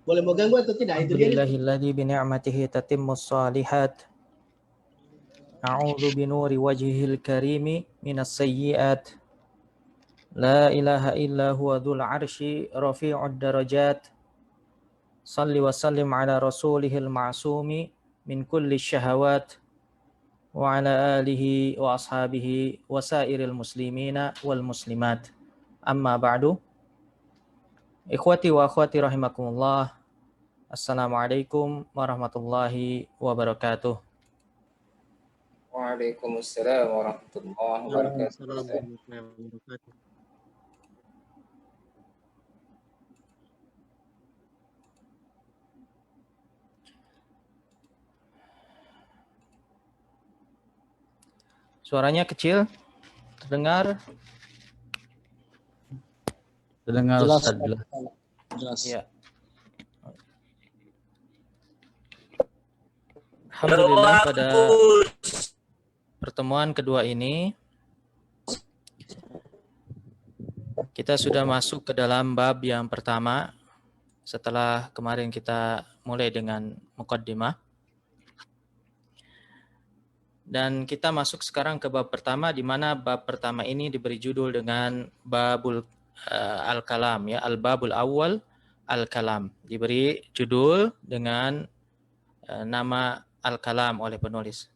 Boleh mau ganggu atau tidak? Itu dia. Alhamdulillahilladzi bi ni'matihi tatimmus shalihat. A'udzu bi nuri wajhihil karimi minas sayyi'at. La ilaha illa huwa dzul 'arsy rafi'ud darajat. Shalli wa sallim ala rasulihil ma'sumi min kulli syahawat wa ala alihi wa ashabihi wa sairil muslimina wal muslimat. Amma ba'du. Ikhwati wa akhwati rahimakumullah. Assalamualaikum warahmatullahi wabarakatuh. Waalaikumsalam warahmatullahi wabarakatuh. Suaranya kecil, terdengar? Terdengar Jelas. Ustaz. Jelas. Ya. Alhamdulillah pada pertemuan kedua ini kita sudah masuk ke dalam bab yang pertama setelah kemarin kita mulai dengan muqaddimah. Dan kita masuk sekarang ke bab pertama, di mana bab pertama ini diberi judul dengan babul al-kalam, ya, al-babul awal al-kalam. Diberi judul dengan nama al-kalam oleh penulis.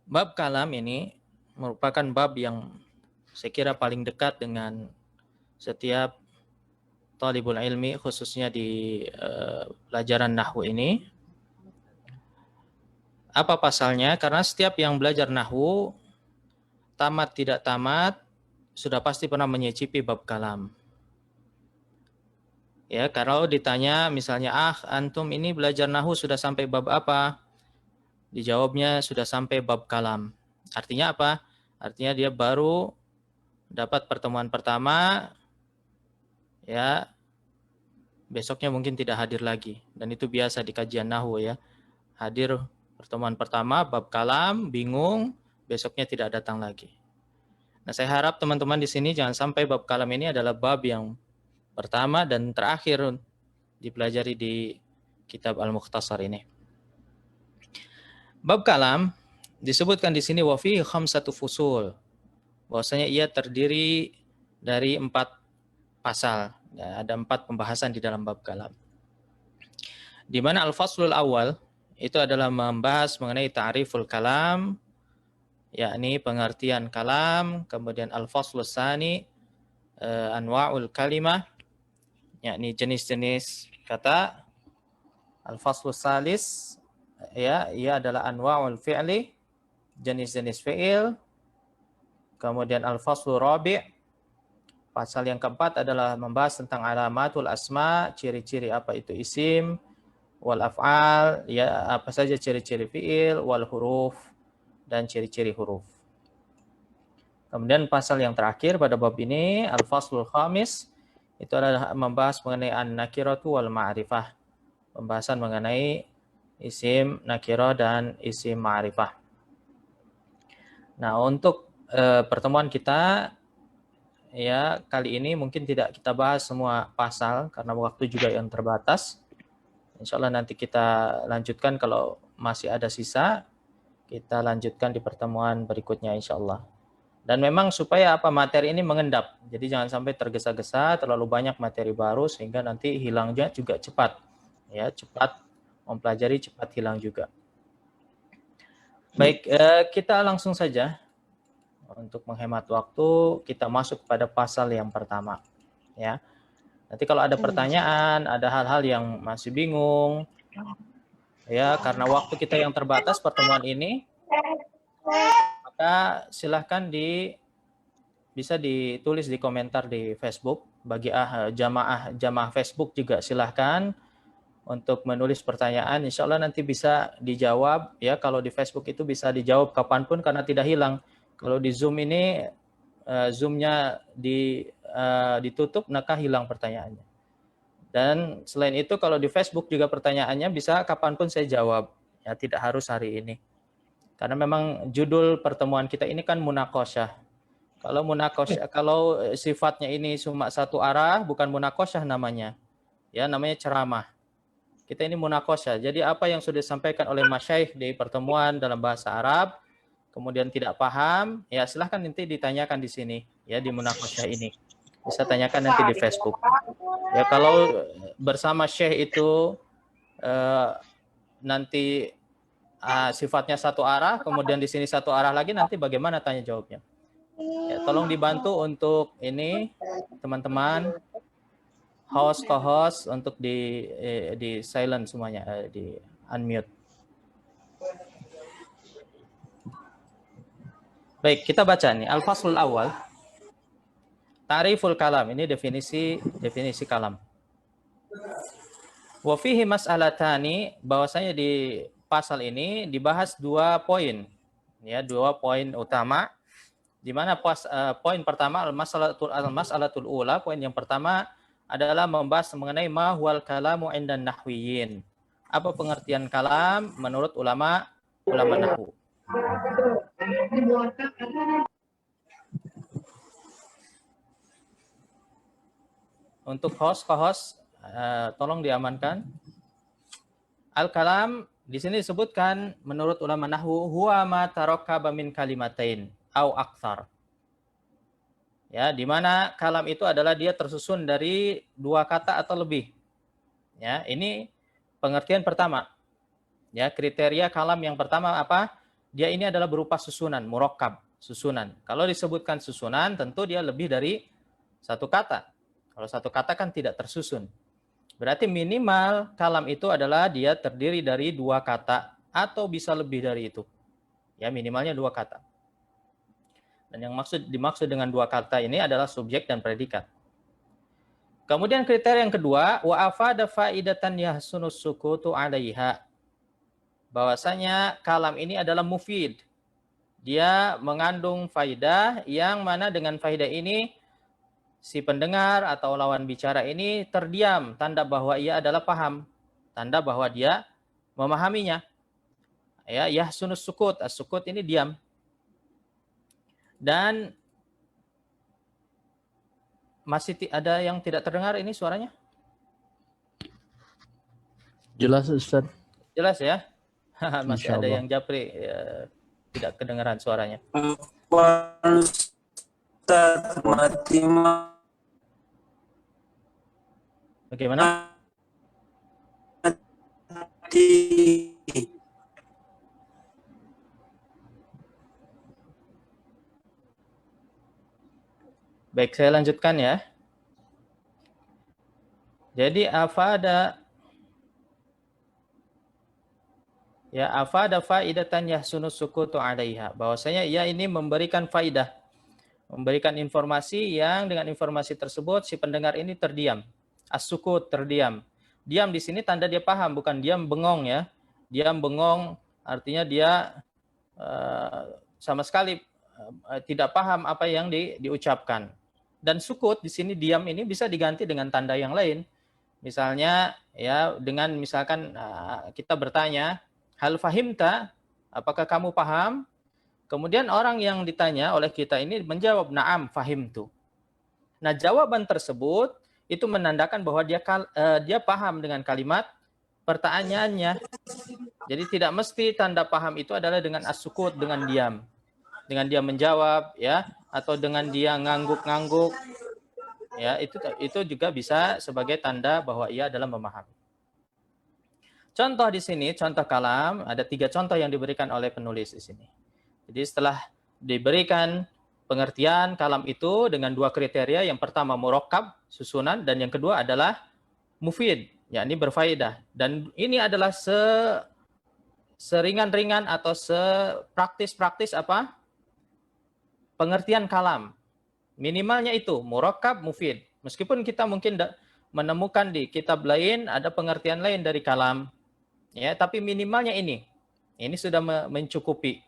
Bab kalam ini merupakan bab yang saya kira paling dekat dengan setiap talibul ilmi, khususnya di pelajaran nahwu ini. Apa pasalnya? Karena setiap yang belajar nahwu, tamat tidak tamat, sudah pasti pernah menyicipi bab kalam. Ya, kalau ditanya misalnya, antum ini belajar nahwu sudah sampai bab apa? Dijawabnya sudah sampai bab kalam. Artinya apa? Artinya dia baru dapat pertemuan pertama, ya, besoknya mungkin tidak hadir lagi. Dan itu biasa di kajian nahwu, ya. Hadir pertemuan pertama, bab kalam, bingung, besoknya tidak datang lagi. Nah, saya harap teman-teman di sini jangan sampai bab kalam ini adalah bab yang pertama dan terakhir dipelajari di kitab Al-Mukhtasar ini. Bab kalam disebutkan di sini wa fihi khamsatu fusul. Bahwasanya ia terdiri dari 4 pasal. Ya, ada 4 pembahasan di dalam bab kalam. Di mana al-faslul awal itu adalah membahas mengenai ta'riful kalam, yakni pengertian kalam, kemudian al-faslus tsani anwa'ul kalimah, yakni jenis-jenis kata. Al-faslus tsalis, ya, ia adalah anwa'ul fi'li, jenis-jenis fi'il. Kemudian al-faslu rabi', pasal yang keempat adalah membahas tentang alamatul asma, ciri-ciri apa itu isim, wal af'al, ya, apa saja ciri-ciri fi'il, wal huruf, dan ciri-ciri huruf. Kemudian pasal yang terakhir pada bab ini, al-faslul khamis, itu adalah membahas mengenai an-nakiratu wal ma'rifah, pembahasan mengenai isim nakirah dan isim ma'rifah. Nah, untuk pertemuan kita, ya, kali ini mungkin tidak kita bahas semua pasal karena waktu juga yang terbatas. Insya Allah nanti kita lanjutkan, kalau masih ada sisa, kita lanjutkan di pertemuan berikutnya insya Allah. Dan memang supaya materi ini mengendap, jadi jangan sampai tergesa-gesa, terlalu banyak materi baru sehingga nanti hilangnya juga cepat. Ya, cepat mempelajari, cepat hilang juga. Baik, kita langsung saja. Untuk menghemat waktu, kita masuk pada pasal yang pertama. Ya. Nanti kalau ada pertanyaan, ada hal-hal yang masih bingung, ya, karena waktu kita yang terbatas pertemuan ini, maka silahkan bisa ditulis di komentar di Facebook. Bagi jamaah Facebook juga silahkan untuk menulis pertanyaan. Insya Allah nanti bisa dijawab, ya. Kalau di Facebook itu bisa dijawab kapanpun karena tidak hilang. Kalau di Zoom ini Zoom-nya ditutup, maka hilang pertanyaannya. Dan selain itu kalau di Facebook juga pertanyaannya bisa kapanpun saya jawab, ya, tidak harus hari ini. Karena memang judul pertemuan kita ini kan munaqasyah. Kalau munakosyah, kalau sifatnya ini cuma satu arah, bukan munakosyah namanya. Ya, namanya ceramah. Kita ini munakosyah. Jadi apa yang sudah disampaikan oleh masyaikh di pertemuan dalam bahasa Arab, kemudian tidak paham, ya silahkan nanti ditanyakan di sini, ya di munakosyah ini. Bisa tanyakan nanti di Facebook. Ya kalau bersama syekh itu nanti sifatnya satu arah, kemudian di sini satu arah lagi, nanti bagaimana tanya jawabnya? Ya, tolong dibantu untuk ini teman-teman host co-host untuk di silent semuanya, di unmute. Baik, kita baca nih al-faslul awal. Ta'riful kalam, ini definisi kalam. Wa fihi mas'alatani, bahwasanya di pasal ini dibahas 2 poin. Ya, 2 poin utama. Di mana poin pertama al-mas'alatul ula, poin yang pertama adalah membahas mengenai ma huwal kalamu indan nahwiyin. Apa pengertian kalam menurut ulama nahwu? Untuk co-host tolong diamankan. Al-kalam di sini disebutkan menurut ulama nahwu huwa ma tarakkaba min kalimatain au aktsar. Ya, di mana kalam itu adalah dia tersusun dari 2 kata atau lebih. Ya, ini pengertian pertama. Ya, kriteria kalam yang pertama apa? Dia ini adalah berupa susunan, murakkab, susunan. Kalau disebutkan susunan, tentu dia lebih dari 1 kata. Kalau 1 kata kan tidak tersusun. Berarti minimal kalam itu adalah dia terdiri dari 2 kata atau bisa lebih dari itu. Ya, minimalnya 2 kata. Dan yang dimaksud dengan 2 kata ini adalah subjek dan predikat. Kemudian kriteria yang kedua, wa afada faidatan yahsunus sukutu 'alaiha. Bahwasanya kalam ini adalah mufid. Dia mengandung faidah yang mana dengan faidah ini si pendengar atau lawan bicara ini terdiam, tanda bahwa ia adalah paham, tanda bahwa dia memahaminya. Ya, yahsunus sukut, as-sukut ini diam. Dan masih ada yang tidak terdengar ini suaranya? Jelas Ustaz. Jelas ya? Masih ada Insyaallah. yang japri, tidak kedengaran suaranya. Ustaz, Bagaimana? Baik, saya lanjutkan ya. Jadi afada faidatan yahsunus sukutu 'alaiha. Bahwasanya ia ini memberikan faidah, memberikan informasi yang dengan informasi tersebut si pendengar ini terdiam. As-sukut, terdiam. Diam di sini tanda dia paham, bukan diam bengong ya. Diam bengong artinya dia sama sekali tidak paham apa yang diucapkan. Dan sukut di sini diam ini bisa diganti dengan tanda yang lain. Misalnya ya dengan misalkan kita bertanya, hal fahimta, apakah kamu paham? Kemudian orang yang ditanya oleh kita ini menjawab, na'am fahimtu. Nah, jawaban tersebut itu menandakan bahwa dia paham dengan kalimat pertanyaannya. Jadi tidak mesti tanda paham itu adalah dengan as-sukut, dengan diam. Dengan dia menjawab ya, atau dengan dia ngangguk-ngangguk. Ya, itu juga bisa sebagai tanda bahwa ia adalah memahami. Contoh di sini, contoh kalam, ada 3 contoh yang diberikan oleh penulis di sini. Jadi setelah diberikan pengertian kalam itu dengan 2 kriteria, yang pertama murakkab, susunan, dan yang kedua adalah mufid, yakni berfaedah. Dan ini adalah seringan-ringan atau sepraktis-praktis apa? Pengertian kalam. Minimalnya itu, murakkab, mufid. Meskipun kita mungkin menemukan di kitab lain ada pengertian lain dari kalam. Ya, tapi minimalnya ini. Ini sudah mencukupi.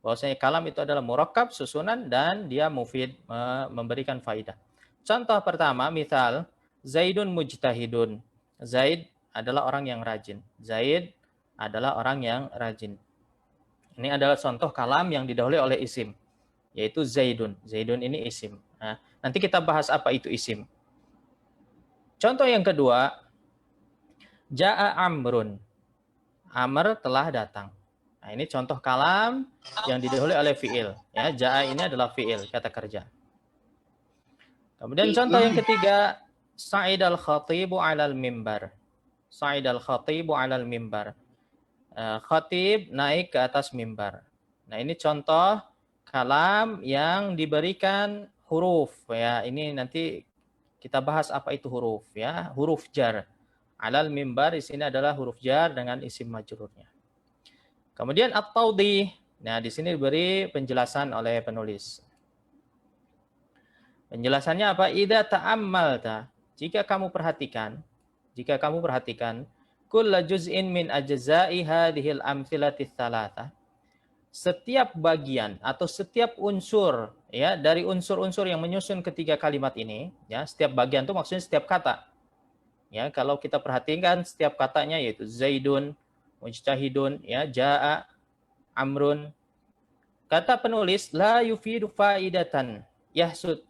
Bahwasanya kalam itu adalah murakkab, susunan, dan dia mufid, memberikan faidah. Contoh pertama, misal Zaidun mujtahidun. Zaid adalah orang yang rajin. Zaid adalah orang yang rajin. Ini adalah contoh kalam yang didahului oleh isim. yaitu Zaidun. Zaidun ini isim. Nah, nanti kita bahas apa itu isim. Contoh yang kedua, Ja'a Amrun. Amr telah datang. Nah, ini contoh kalam yang didahului oleh fi'il. Ya, Ja'a ini adalah fi'il, kata kerja. Kemudian contoh yang ketiga, Sa'id al-khatibu 'alal mimbar. Sa'id al-khatibu 'alal mimbar. Khatib naik ke atas mimbar. Nah, ini contoh kalam yang diberikan huruf ya. Ini nanti kita bahas apa itu huruf ya. Huruf jar. 'Alal mimbar di sini adalah huruf jar dengan isim majrurnya. Kemudian at-taudih. Nah, di sini diberi penjelasan oleh penulis. Penjelasannya apa? Idza ta'ammalta, jika kamu perhatikan, kulla juz'in min ajza'i hadhil amthilati tsalatsa. Setiap bagian atau setiap unsur ya dari unsur-unsur yang menyusun ketiga kalimat ini, ya, setiap bagian itu maksudnya setiap kata. Ya, kalau kita perhatikan setiap katanya yaitu Zaidun, mujtahidun, ya, Ja'a, Amrun. Kata penulis la yufidu faidatan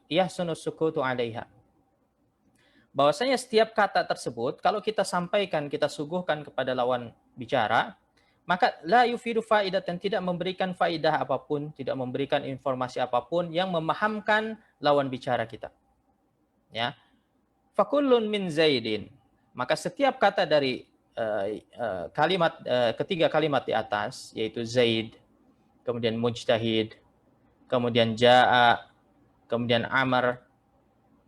yahsunu sukutu 'alaiha. Bahwasanya setiap kata tersebut kalau kita sampaikan, kita suguhkan kepada lawan bicara, maka la yufidu faidatan, tidak memberikan faidah apapun, tidak memberikan informasi apapun yang memahamkan lawan bicara kita. Ya. Fakullun min Zaidin. Maka setiap kata dari kalimat ketiga kalimat di atas yaitu Zaid, kemudian mujtahid, kemudian Ja'a, kemudian Amr,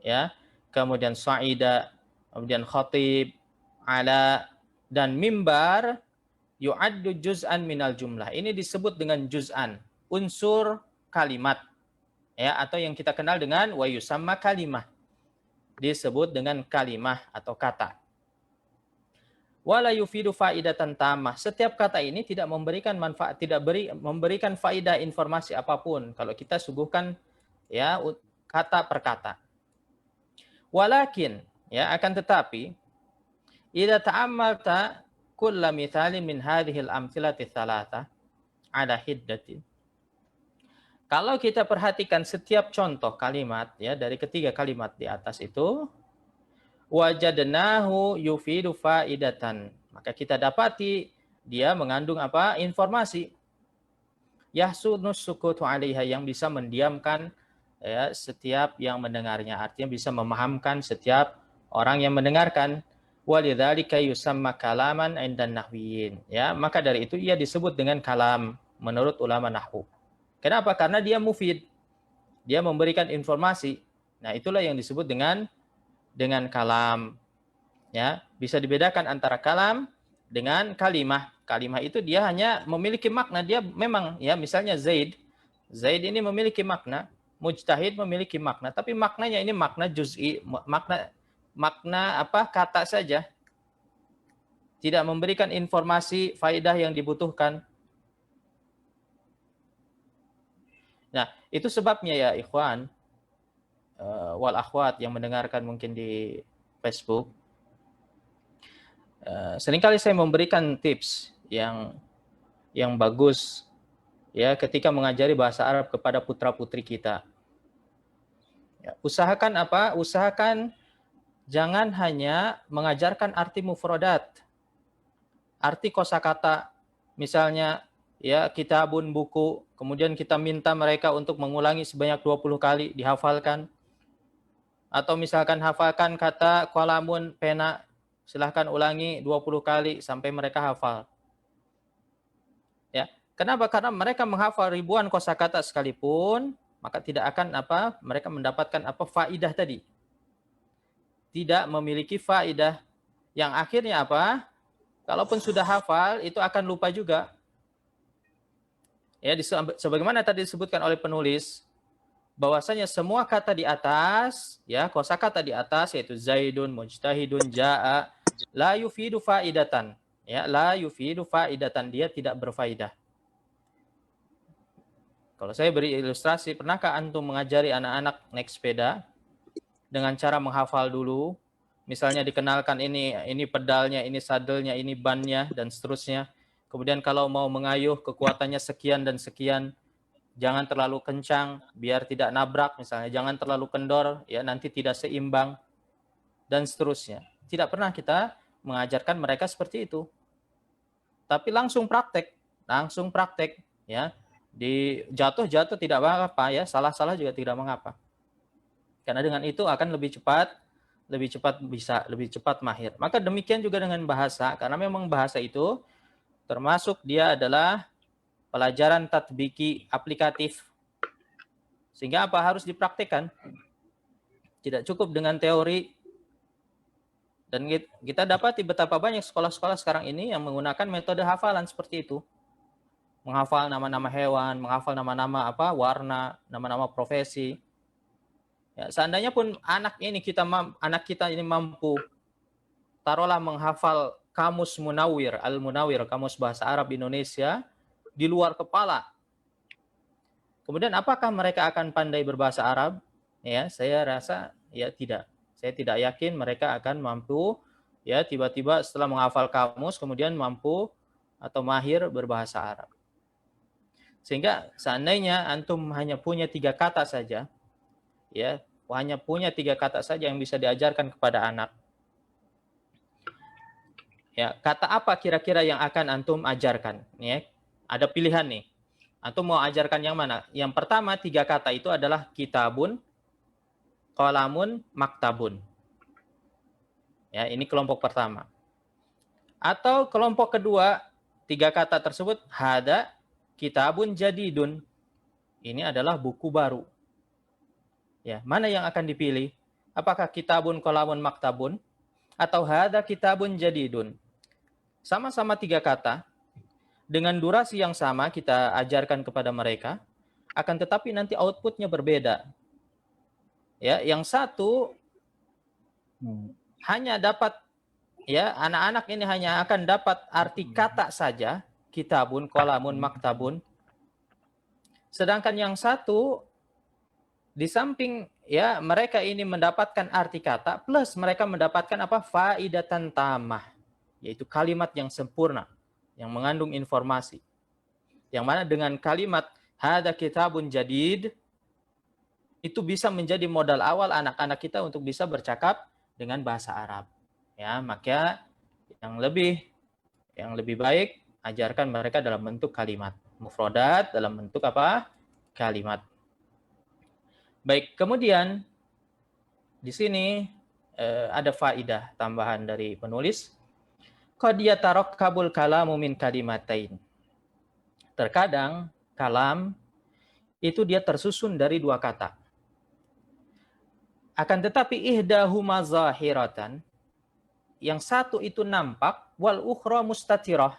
ya, kemudian Sa'ida, kemudian Khatib, Ala, dan Mimbar yu'addu juz'an minal jumlah. Ini disebut dengan juz'an, unsur kalimat, ya, atau yang kita kenal dengan wa yusamma kalimah. Disebut dengan kalimah atau kata. Wala yufidu faidatan tamah. Setiap kata ini tidak memberikan manfaat, memberikan faidah informasi apapun kalau kita suguhkan ya kata per kata. Walakin, ya, akan tetapi idza ta'ammalta kulla mithalin min hadhil amthilati tsalatsa ala hiddatin. Kalau kita perhatikan setiap contoh kalimat ya dari ketiga kalimat di atas itu, wajadnahu yufidu faidatan. Maka kita dapati dia mengandung apa? Informasi. Yahsunus sukutu 'alaiha, yang bisa mendiamkan ya setiap yang mendengarnya. Artinya bisa memahamkan setiap orang yang mendengarkan. Walidzalika yusamma kalaman 'indan nahwiyin. Ya, maka dari itu ia disebut dengan kalam menurut ulama nahwu. Kenapa? Karena dia mufid. Dia memberikan informasi. Nah, itulah yang disebut dengan kalam. Ya, bisa dibedakan antara kalam dengan kalimah. Kalimah itu dia hanya memiliki makna, dia memang ya misalnya Zaid ini memiliki makna, mujtahid memiliki makna, tapi maknanya ini makna juz'i, makna apa? Kata saja. Tidak memberikan informasi faidah yang dibutuhkan. Nah, itu sebabnya ya ikhwan wal akhwat yang mendengarkan mungkin di Facebook. Seringkali saya memberikan tips yang bagus ya ketika mengajari bahasa Arab kepada putra-putri kita. Ya, usahakan apa? Usahakan jangan hanya mengajarkan arti mufradat, arti kosakata. Misalnya ya kitabun, buku, kemudian kita minta mereka untuk mengulangi sebanyak 20 kali, dihafalkan. Atau misalkan hafalkan kata qalamun, pena, silahkan ulangi 20 kali sampai mereka hafal. Ya, kenapa? Karena mereka menghafal ribuan kosakata sekalipun, maka tidak akan mereka mendapatkan faidah tadi. Tidak memiliki faidah yang akhirnya kalaupun sudah hafal itu akan lupa juga. Ya, sebagaimana tadi disebutkan oleh penulis, bahwasanya semua kata di atas, ya, kosakata di atas yaitu Zaidun, mujtahidun, Ja'a, la yufidu faidatan. Ya, la yufidu faidatan, dia tidak berfaidah. Kalau saya beri ilustrasi, pernahkah antum mengajari anak-anak naik sepeda dengan cara menghafal dulu? Misalnya dikenalkan ini pedalnya, ini sadelnya, ini bannya dan seterusnya. Kemudian kalau mau mengayuh kekuatannya sekian dan sekian. jangan terlalu kencang biar tidak nabrak misalnya, jangan terlalu kendor ya nanti tidak seimbang dan seterusnya. Tidak pernah kita mengajarkan mereka seperti itu. Tapi langsung praktek ya. Di jatuh tidak apa-apa ya, salah-salah juga tidak mengapa. Karena dengan itu akan lebih cepat mahir. Maka demikian juga dengan bahasa, karena memang bahasa itu termasuk dia adalah pelajaran tatbiki aplikatif. Sehingga apa harus dipraktikkan? Tidak cukup dengan teori. Dan kita dapati betapa banyak sekolah-sekolah sekarang ini yang menggunakan metode hafalan seperti itu. Menghafal nama-nama hewan, menghafal nama-nama warna, nama-nama profesi. Ya, seandainya pun anak kita ini mampu taruhlah menghafal kamus Munawwir, Al-Munawwir, kamus bahasa Arab Indonesia di luar kepala. Kemudian apakah mereka akan pandai berbahasa Arab? Ya, saya rasa ya tidak. Saya tidak yakin mereka akan mampu ya tiba-tiba setelah menghafal kamus kemudian mampu atau mahir berbahasa Arab. Sehingga seandainya antum hanya punya 3 kata saja, ya, hanya punya 3 kata saja yang bisa diajarkan kepada anak. Ya, kata apa kira-kira yang akan antum ajarkan? Ya, ada pilihan nih. Antum mau ajarkan yang mana? Yang pertama 3 kata itu adalah kitabun, qalamun, maktabun. Ya, ini kelompok pertama. Atau kelompok kedua, 3 kata tersebut hada, kitabun jadidun. Ini adalah buku baru. Ya, mana yang akan dipilih? Apakah kitabun, qalamun, maktabun atau hada kitabun jadidun? Sama-sama 3 kata dengan durasi yang sama kita ajarkan kepada mereka, akan tetapi nanti outputnya berbeda. Ya, yang satu hanya dapat ya anak-anak ini hanya akan dapat arti kata saja, kitabun, qalamun, maktabun. Sedangkan yang satu di samping ya mereka ini mendapatkan arti kata plus mereka mendapatkan faidatan tamah, yaitu kalimat yang sempurna yang mengandung informasi. Yang mana dengan kalimat hada kitabun jadid itu bisa menjadi modal awal anak-anak kita untuk bisa bercakap dengan bahasa Arab. Ya, maka yang lebih baik ajarkan mereka dalam bentuk kalimat mufradat, dalam bentuk kalimat. Baik, kemudian di sini ada faidah tambahan dari penulis. Qad yatarakkabul kalamu min kalimatain. Terkadang kalam itu dia tersusun dari 2 kata. Akan tetapi ihdahuma zahiratan, yang satu itu nampak, wal ukhra mustatirah.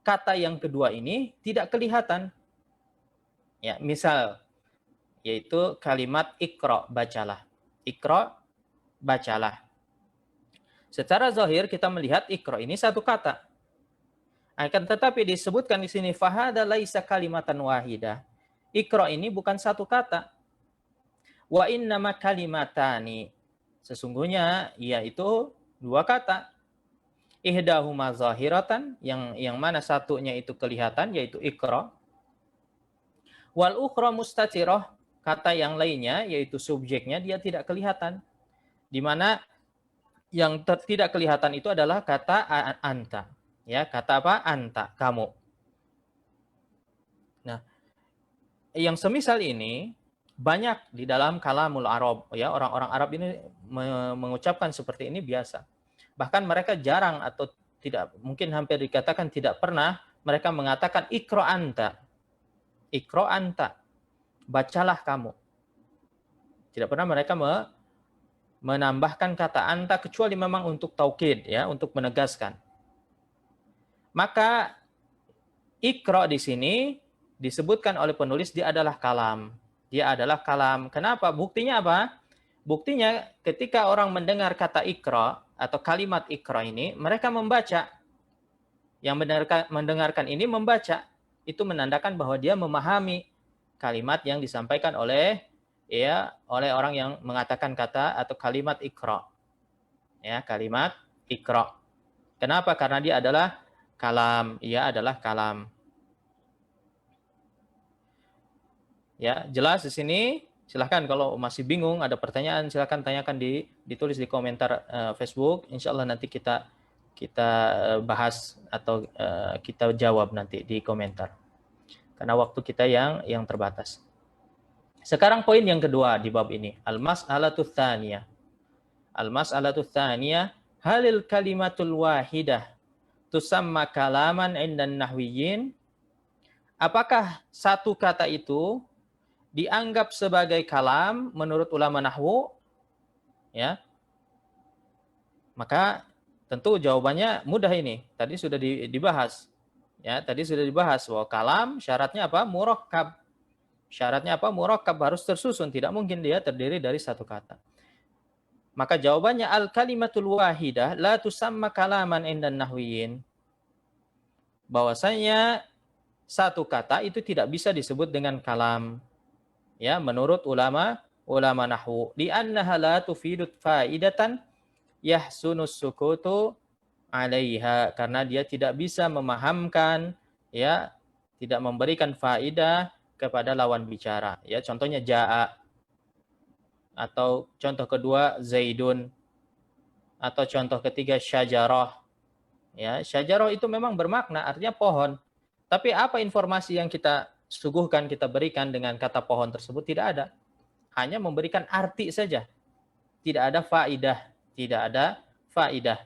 Kata yang kedua ini tidak kelihatan. Ya, misal yaitu kalimat iqra, bacalah. Iqra, bacalah. Secara zahir kita melihat iqra ini satu kata. Akan tetapi disebutkan di sini fahada laisa kalimatan wahidah. Iqra ini bukan satu kata. Wa innama kalimatani. Sesungguhnya yaitu 2 kata. Ihdahuma zahiratan, yang mana satunya itu kelihatan yaitu iqra. Wal ukhra mustatirah, kata yang lainnya yaitu subjeknya dia tidak kelihatan. Di mana yang tidak kelihatan itu adalah kata anta. Ya, kata apa? Anta, kamu. Nah, yang semisal ini banyak di dalam kalamul Arab, ya, orang-orang Arab ini mengucapkan seperti ini biasa. Bahkan mereka jarang atau tidak, mungkin hampir dikatakan tidak pernah mereka mengatakan ikro anta. Ikro anta. Bacalah kamu. Tidak pernah mereka menambahkan kata anta kecuali memang untuk taukid, ya, untuk menegaskan. Maka ikro di sini disebutkan oleh penulis dia adalah kalam. Dia adalah kalam. Kenapa? Buktinya apa? Buktinya ketika orang mendengar kata ikra atau kalimat ikra ini, mereka membaca. Yang mendengarkan ini membaca. Itu menandakan bahwa dia memahami kalimat yang disampaikan oleh orang yang mengatakan kata atau kalimat ikra. Ya, kalimat ikra. Kenapa? Karena dia adalah kalam. Ia adalah kalam. Ya, jelas di sini. Silahkan kalau masih bingung, ada pertanyaan, silahkan tanyakan ditulis di komentar Facebook. Insya Allah nanti kita bahas atau kita jawab nanti di komentar. Karena waktu kita yang terbatas. Sekarang poin yang kedua di bab ini, al-mas'alatu tsaniyah. Al-mas'alatu tsaniyah, halil kalimatul wahidah tusamma kalaman indan nahwiyin? Apakah satu kata itu dianggap sebagai kalam menurut ulama nahwu? Ya. Maka tentu jawabannya mudah ini. Tadi sudah dibahas. Ya, tadi sudah dibahas bahwa kalam syaratnya apa? Murakkab. Syaratnya apa? Murakkab, harus tersusun, tidak mungkin dia terdiri dari satu kata. Maka jawabannya al-kalimatul wahidah la tusamma kalaman indan nahwiyin. Bahwasanya satu kata itu tidak bisa disebut dengan kalam. Ya, menurut ulama nahwu, li'annaha la tufidut faidatan yahsunus sukutu 'alaiha, karena dia tidak bisa memahamkan, ya, tidak memberikan faidah kepada lawan bicara. Ya, contohnya jaa, atau contoh kedua zaidun, atau contoh ketiga syajarah. Ya, syajarah itu memang bermakna, artinya pohon. Tapi apa informasi yang kita suguhkan, kita berikan dengan kata pohon tersebut? Tidak ada. Hanya memberikan arti saja. Tidak ada faidah. Tidak ada faidah.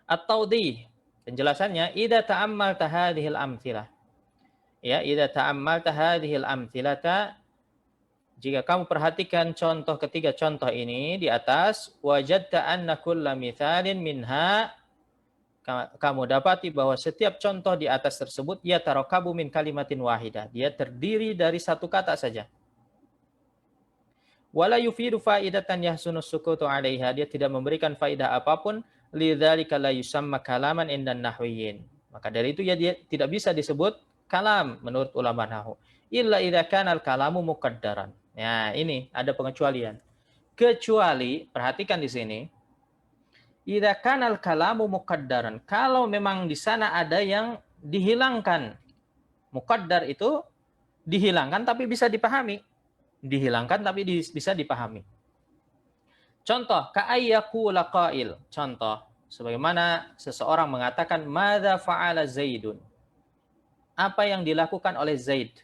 At-tawdih, penjelasannya, idza ta'ammalta hadhil amthilah. Ya, idza ta'ammalta hadhil amthilata, jika kamu perhatikan contoh ketiga contoh ini di atas, wajadta anna kulla mithalin minha, kamu dapati bahwa setiap contoh di atas tersebut ya tarakabu min kalimatin wahidah, dia terdiri dari satu kata saja. Wala yufidu faidatan yahsunus sukutu 'alaiha, dia tidak memberikan faidah apapun, lidzalika la yusamma kalaman indan nahwiyin. Maka dari itu ya dia tidak bisa disebut kalam menurut ulama nahwu. Illa idza kana al-kalamu muqaddaran. Ya, ini ada pengecualian. Kecuali, perhatikan di sini, idza kana al-kalamu muqaddaran, kalau memang di sana ada yang dihilangkan. Muqaddar itu dihilangkan tapi bisa dipahami. Dihilangkan tapi bisa dipahami. Contoh, ka'ayyakula qail. Contoh, sebagaimana seseorang mengatakan, madza fa'ala Zaidun? Apa yang dilakukan oleh Zaid?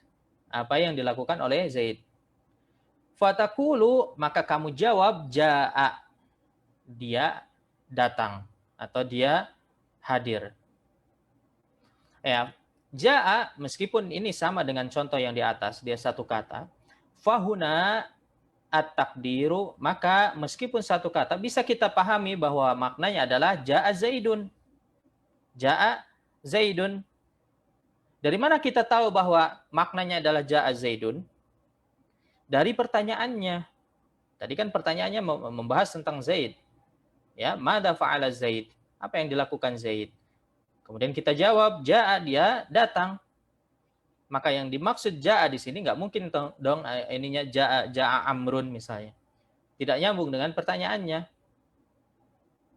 Apa yang dilakukan oleh Zaid? Fatakulu, maka kamu jawab, ja'a. Dia datang atau dia hadir. Ya, ja'a, meskipun ini sama dengan contoh yang di atas, dia satu kata, fahuna at-takdiru, maka meskipun satu kata bisa kita pahami bahwa maknanya adalah ja'a Zaidun. Ja'a Zaidun. Dari mana kita tahu bahwa maknanya adalah ja'a Zaidun? Dari pertanyaannya. Tadi kan pertanyaannya membahas tentang Zaid. Ya, madza fa'ala Zaid? Apa yang dilakukan Zaid? Kemudian kita jawab, ja'a, dia datang. Maka yang dimaksud ja'a di sini nggak mungkin dong ininya ja'a Amrun misalnya. Tidak nyambung dengan pertanyaannya.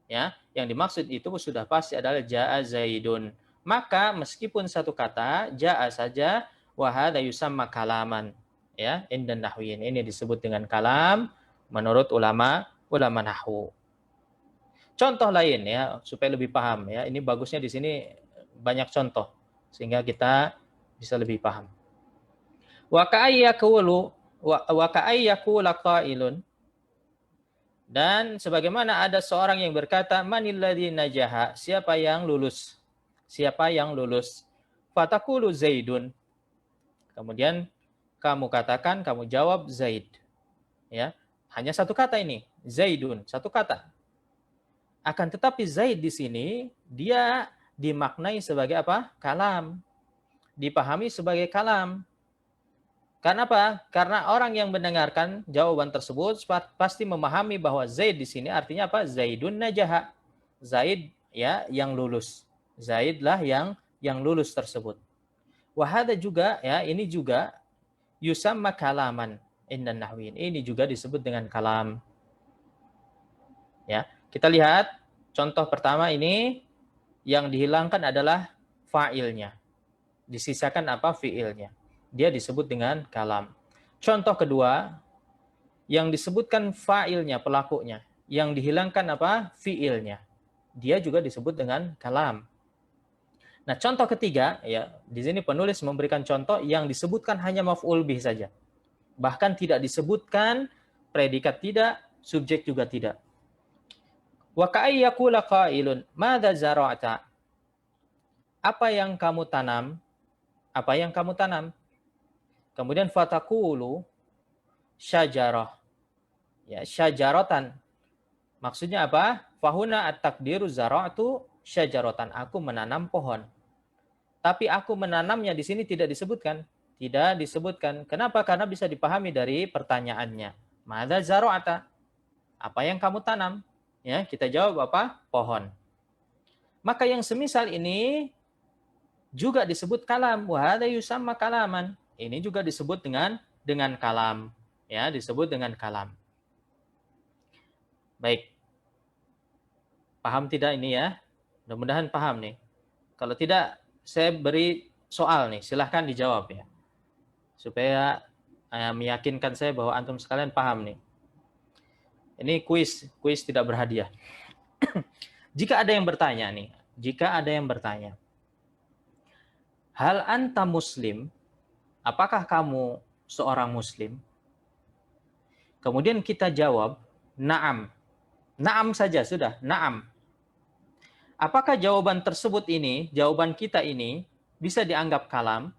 Ya, yang dimaksud itu sudah pasti adalah ja'a Zaidun. Maka meskipun satu kata ja'a saja, wa hadza yusamma kalaman. Ya, indan nahwiyin, ini disebut dengan kalam menurut ulama nahwu. Contoh lain ya, supaya lebih paham ya. Ini bagusnya di sini banyak contoh sehingga kita bisa lebih paham. Wa ka'ayyakula qailun, dan sebagaimana ada seorang yang berkata, manil ladzi najaha? Siapa yang lulus? Siapa yang lulus? Fataqulu Zaidun. Kemudian kamu katakan, kamu jawab Zaid. Ya, hanya satu kata ini, Zaidun, satu kata. Akan tetapi Zaid di sini dia dimaknai sebagai apa? Kalam. Dipahami sebagai kalam. Karena apa? Karena orang yang mendengarkan jawaban tersebut pasti memahami bahwa Zaid di sini artinya apa? Zaidun najaha. Zaid ya yang lulus. Zaidlah yang lulus tersebut. Wahada juga ya, ini juga yusamma kalaman indan nahwiyin. Ini juga disebut dengan kalam. Ya, kita lihat contoh pertama ini, yang dihilangkan adalah fa'ilnya. Disisakan apa? Fi'ilnya. dia disebut dengan kalam. Contoh kedua, yang disebutkan fa'ilnya, pelakunya, yang dihilangkan apa? Fi'ilnya. Dia juga disebut dengan kalam. Nah, contoh ketiga, ya, di sini penulis memberikan contoh yang disebutkan hanya maf'ul bih saja. Bahkan tidak disebutkan predikat tidak, subjek juga tidak. Wa ka'ay yaqula qailun, madza zara'ta? Apa yang kamu tanam? Apa yang kamu tanam? Kemudian fataqulu syajarah. Ya, syajaratan. Maksudnya apa? Fahuna at-taqdiru zara'tu syajaratan. Aku menanam pohon. Tapi aku menanamnya di sini tidak disebutkan. Tidak disebutkan. Kenapa? Karena bisa dipahami dari pertanyaannya. Madza zara'ta? Apa yang kamu tanam? Ya, kita jawab apa? Pohon. Maka yang semisal ini juga disebut kalam. Wa hadza yusamma kalaman. Ini juga disebut dengan kalam. Ya, disebut dengan kalam. Baik. Paham tidak ini ya? Mudah-mudahan paham nih. Kalau tidak, saya beri soal nih, silahkan dijawab ya. Supaya meyakinkan saya bahwa antum sekalian paham nih. Ini kuis tidak berhadiah. Jika ada yang bertanya nih, hal anta muslim, apakah kamu seorang muslim? Kemudian kita jawab, na'am. Na'am saja sudah, na'am. Apakah jawaban tersebut ini, jawaban kita ini, bisa dianggap kalam?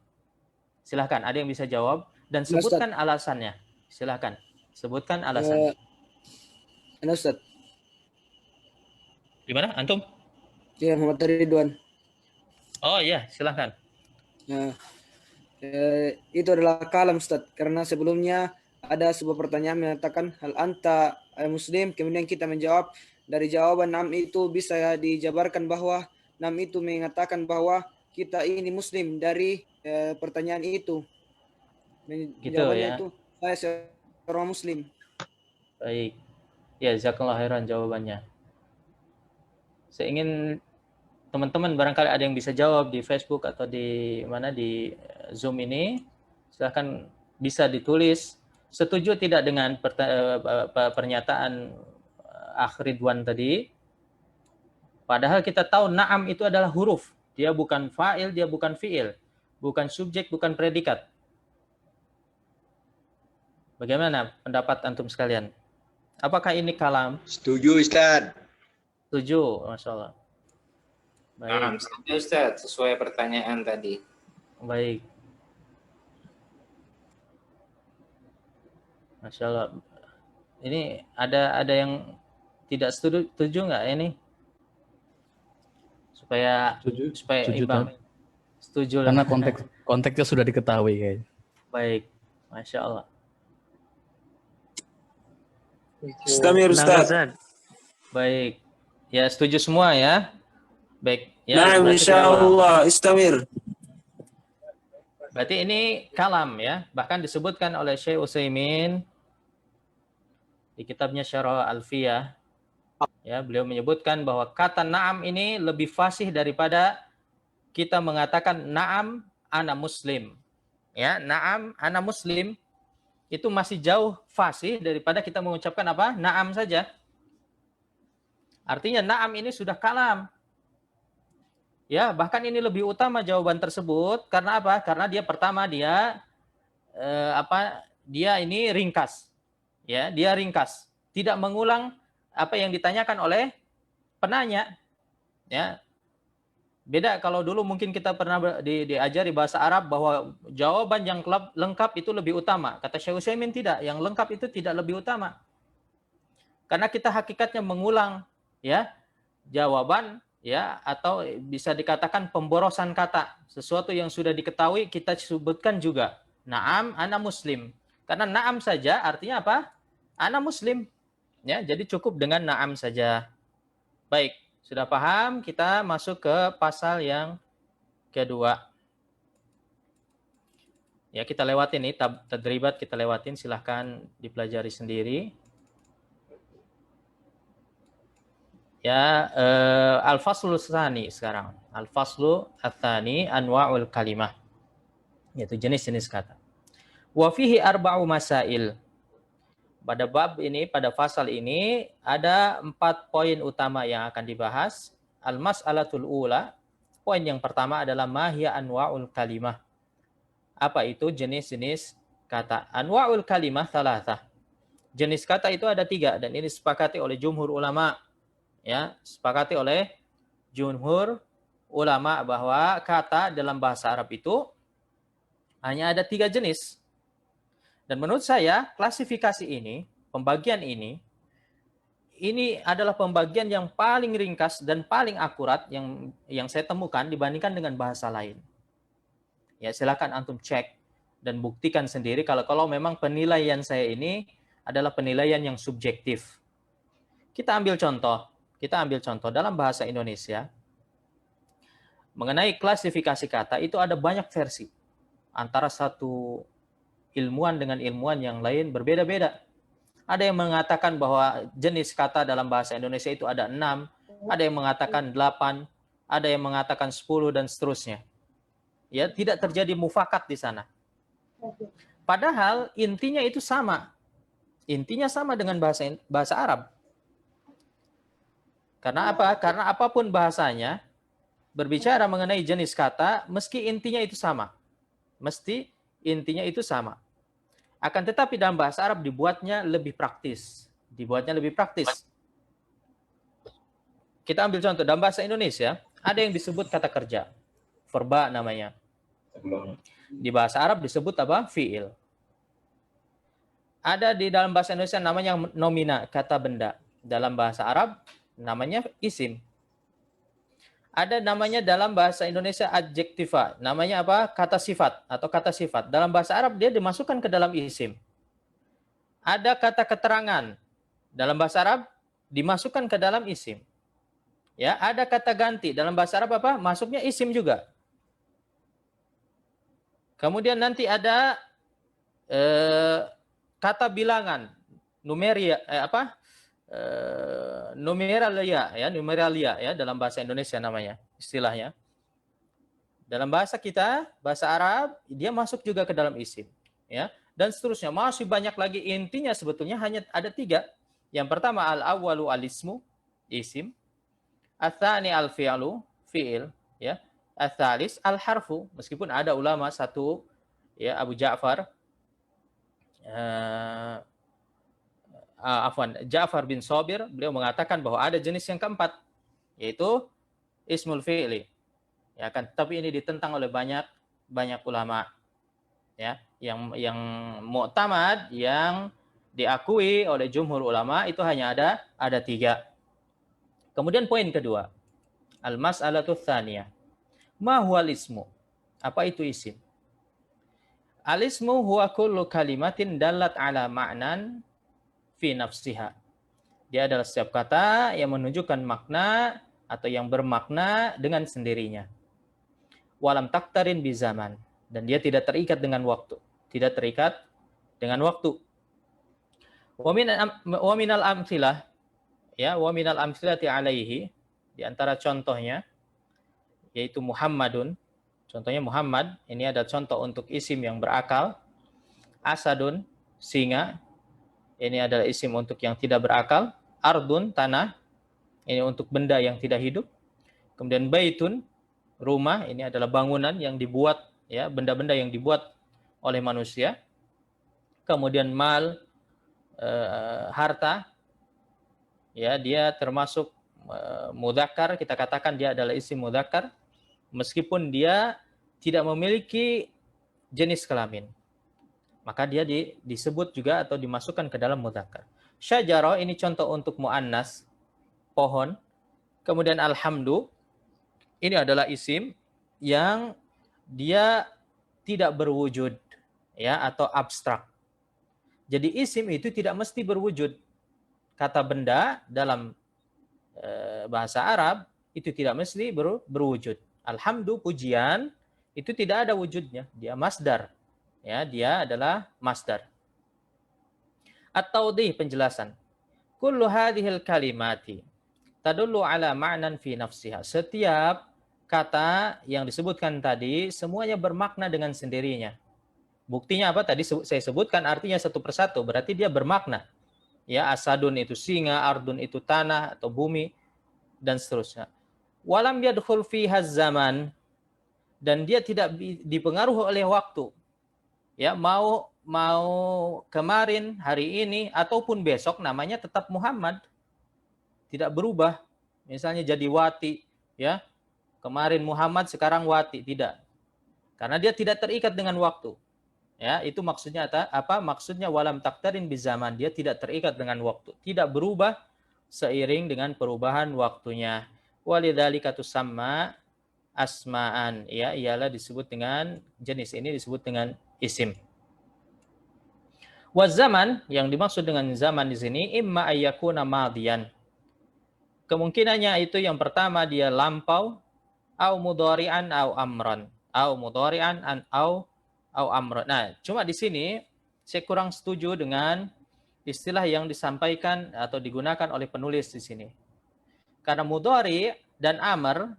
Silahkan, ada yang bisa jawab. Dan sebutkan alasannya. Silahkan, sebutkan alasannya. Ustaz. Gimana, antum? Ya, Muhammad Ridwan. Oh iya, silahkan. Nah, itu adalah kalam Ustaz. Karena sebelumnya ada sebuah pertanyaan menyatakan, hal anta muslim? Kemudian kita menjawab, dari jawaban nam itu bisa dijabarkan bahwa nam itu mengatakan bahwa kita ini muslim dari pertanyaan itu. Gitu Jawabannya ya. itu saya seorang muslim. Baik. Ya, jazakallahu khairan jawabannya. Saya ingin teman-teman barangkali ada yang bisa jawab di Facebook atau di mana di Zoom ini. Silahkan bisa ditulis setuju tidak dengan pernyataan Akh Ridwan tadi. Padahal kita tahu na'am itu adalah huruf. Dia bukan fa'il, dia bukan fi'il. Bukan subjek, bukan predikat. Bagaimana pendapat antum sekalian? Apakah ini kalam? Setuju, Ustaz. Setuju, Masya Allah. Nah, Baik. setuju Ustaz, sesuai pertanyaan tadi. Baik. Masya Allah. Ini ada yang tidak setuju nggak ini? Supaya Setuju, imbang. Tad. Setuju lah. Karena konteksnya sudah diketahui kayaknya. Baik. Masya Allah. Istamir, Ustaz. Baik. Ya, setuju semua ya. Baik. Ya, Nah, insyaallah, istamir. Berarti ini kalam ya. Bahkan disebutkan oleh Syekh Utsaimin di kitabnya Syarah Alfiyah. Ya, beliau menyebutkan bahwa kata na'am ini lebih fasih daripada kita mengatakan na'am ana muslim. Ya, na'am ana muslim itu masih jauh fasih daripada kita mengucapkan apa? Na'am saja. Artinya na'am ini sudah kalam. Ya, bahkan ini lebih utama jawaban tersebut karena apa? Karena dia pertama dia dia ini ringkas. Ya, dia ringkas. Tidak mengulang apa yang ditanyakan oleh penanya. Ya. Beda kalau dulu mungkin kita pernah diajari bahasa Arab bahwa jawaban yang lengkap itu lebih utama. Kata Syekh Utsaimin tidak, yang lengkap itu tidak lebih utama. Karena kita hakikatnya mengulang ya jawaban ya atau bisa dikatakan pemborosan kata. Sesuatu yang sudah diketahui kita sebutkan juga. Naam ana muslim. Karena naam saja artinya apa? Ana muslim. Ya, jadi cukup dengan naam saja. Baik. Sudah paham? Kita masuk ke pasal yang kedua. Ya, kita lewatin nih, tadribat kita lewatin, silahkan dipelajari sendiri. Ya, al-faslu tsani sekarang. Al-faslu tsani anwa'ul kalimah. yaitu jenis-jenis kata. Wa fihi arba'u masail. Pada bab ini, pada fasal ini ada 4 poin utama yang akan dibahas. Al-mas'alatul ula, poin yang pertama adalah ma hiya anwa'ul kalimah. Apa itu jenis-jenis kata? Anwa'ul kalimah thalathah. Jenis kata itu ada 3 dan ini disepakati oleh jumhur ulama. Ya, sepakati oleh jumhur ulama bahwa kata dalam bahasa Arab itu hanya ada 3 jenis. Dan menurut saya, klasifikasi ini, pembagian ini adalah pembagian yang paling ringkas dan paling akurat yang saya temukan dibandingkan dengan bahasa lain. Ya, silakan antum cek dan buktikan sendiri kalau memang penilaian saya ini adalah penilaian yang subjektif. Kita ambil contoh dalam bahasa Indonesia mengenai klasifikasi kata itu ada banyak versi. Antara satu ilmuwan dengan ilmuwan yang lain berbeda-beda. Ada yang mengatakan bahwa jenis kata dalam bahasa Indonesia itu ada 6, ada yang mengatakan 8, ada yang mengatakan 10 dan seterusnya. Ya, tidak terjadi mufakat di sana. Padahal intinya itu sama. Intinya sama dengan bahasa Arab. Karena apa? Karena apapun bahasanya berbicara mengenai jenis kata, meski intinya itu sama. Mesti intinya itu sama. Akan tetapi dalam bahasa Arab dibuatnya lebih praktis. Kita ambil contoh, dalam bahasa Indonesia, ada yang disebut kata kerja. Verba namanya. Di bahasa Arab disebut apa? Fi'il. Ada di dalam bahasa Indonesia namanya nomina, kata benda. Dalam bahasa Arab namanya isim. Ada namanya dalam bahasa Indonesia adjektiva. Namanya apa? Kata sifat atau kata sifat. Dalam bahasa Arab dia dimasukkan ke dalam isim. Ada kata keterangan. Dalam bahasa Arab dimasukkan ke dalam isim. Ya, ada kata ganti. Dalam bahasa Arab apa? Masuknya isim juga. Kemudian nanti ada kata bilangan. Numeralia numeralia ya dalam bahasa Indonesia namanya istilahnya. Dalam bahasa kita, bahasa Arab, dia masuk juga ke dalam isim, ya. Dan seterusnya, masih banyak lagi. Intinya sebetulnya hanya ada 3. Yang pertama al-awwalu al-ismu, isim. Ats-tsani al-fi'lu, fi'il, ya. Ats-tsalis al-harfu, meskipun ada ulama satu ya Abu Ja'far Ja'far bin Shabir, beliau mengatakan bahwa ada jenis yang keempat, yaitu ismul fi'li. Ya kan, tapi ini ditentang oleh banyak ulama. Ya, yang mu'tamad, yang diakui oleh jumhur ulama itu hanya ada 3. Kemudian poin kedua, al-mas'alatu tsaniyah. Ma huwal ismu? Apa itu isim? Al-ismu huwa kullu kalimatin dallat ala ma'nan fi nafsiha. Dia adalah setiap kata yang menunjukkan makna atau yang bermakna dengan sendirinya. Walam taktarin bizaman, dan dia tidak terikat dengan waktu. Wa minal amtsilah, ya, wa minal amtsilati alaihi, di antara contohnya yaitu Muhammadun. Contohnya Muhammad, ini ada contoh untuk isim yang berakal. Asadun, singa. Ini adalah isim untuk yang tidak berakal. Ardun, tanah. Ini untuk benda yang tidak hidup. Kemudian baitun, rumah. Ini adalah bangunan yang dibuat, ya, benda-benda yang dibuat oleh manusia. Kemudian mal, harta. Ya, dia termasuk mudzakkar. Kita katakan dia adalah isim mudzakkar, meskipun dia tidak memiliki jenis kelamin. Maka dia disebut juga atau dimasukkan ke dalam mudzakkar. Syajarah, ini contoh untuk muannas, pohon. Kemudian alhamdu, ini adalah isim yang dia tidak berwujud, ya, atau abstrak. Jadi isim itu tidak mesti berwujud. Kata benda dalam bahasa Arab itu tidak mesti berwujud. Alhamdu, pujian, itu tidak ada wujudnya, dia masdar. Ya, dia adalah masdar. At-tawdih, penjelasan. Kullu hadhil kalimati tadullu ala ma'nan fi nafsiha. Setiap kata yang disebutkan tadi semuanya bermakna dengan sendirinya. Buktinya apa? Tadi saya sebutkan artinya satu persatu, berarti dia bermakna. Ya, asadun itu singa, ardun itu tanah atau bumi, dan seterusnya. Walam yadkhul fiha zaman, dan dia tidak dipengaruhi oleh waktu. Ya, mau kemarin, hari ini ataupun besok namanya tetap Muhammad. Tidak berubah. Misalnya jadi Wati, ya. Kemarin Muhammad, sekarang Wati, tidak. Karena dia tidak terikat dengan waktu. Ya, itu maksudnya apa? Maksudnya walam taktarin bizaman, dia tidak terikat dengan waktu, tidak berubah seiring dengan perubahan waktunya. Walidzalika tusamma asma'an, ya, ialah disebut dengan jenis ini disebut dengan isim. Wa zaman, yang dimaksud dengan zaman di sini imma ayyakuna madiyan. Kemungkinannya itu yang pertama dia lampau, au mudhari'an au amran, au mudhari'an au amran. Nah, cuma di sini saya kurang setuju dengan istilah yang disampaikan atau digunakan oleh penulis di sini. Karena mudhari dan amr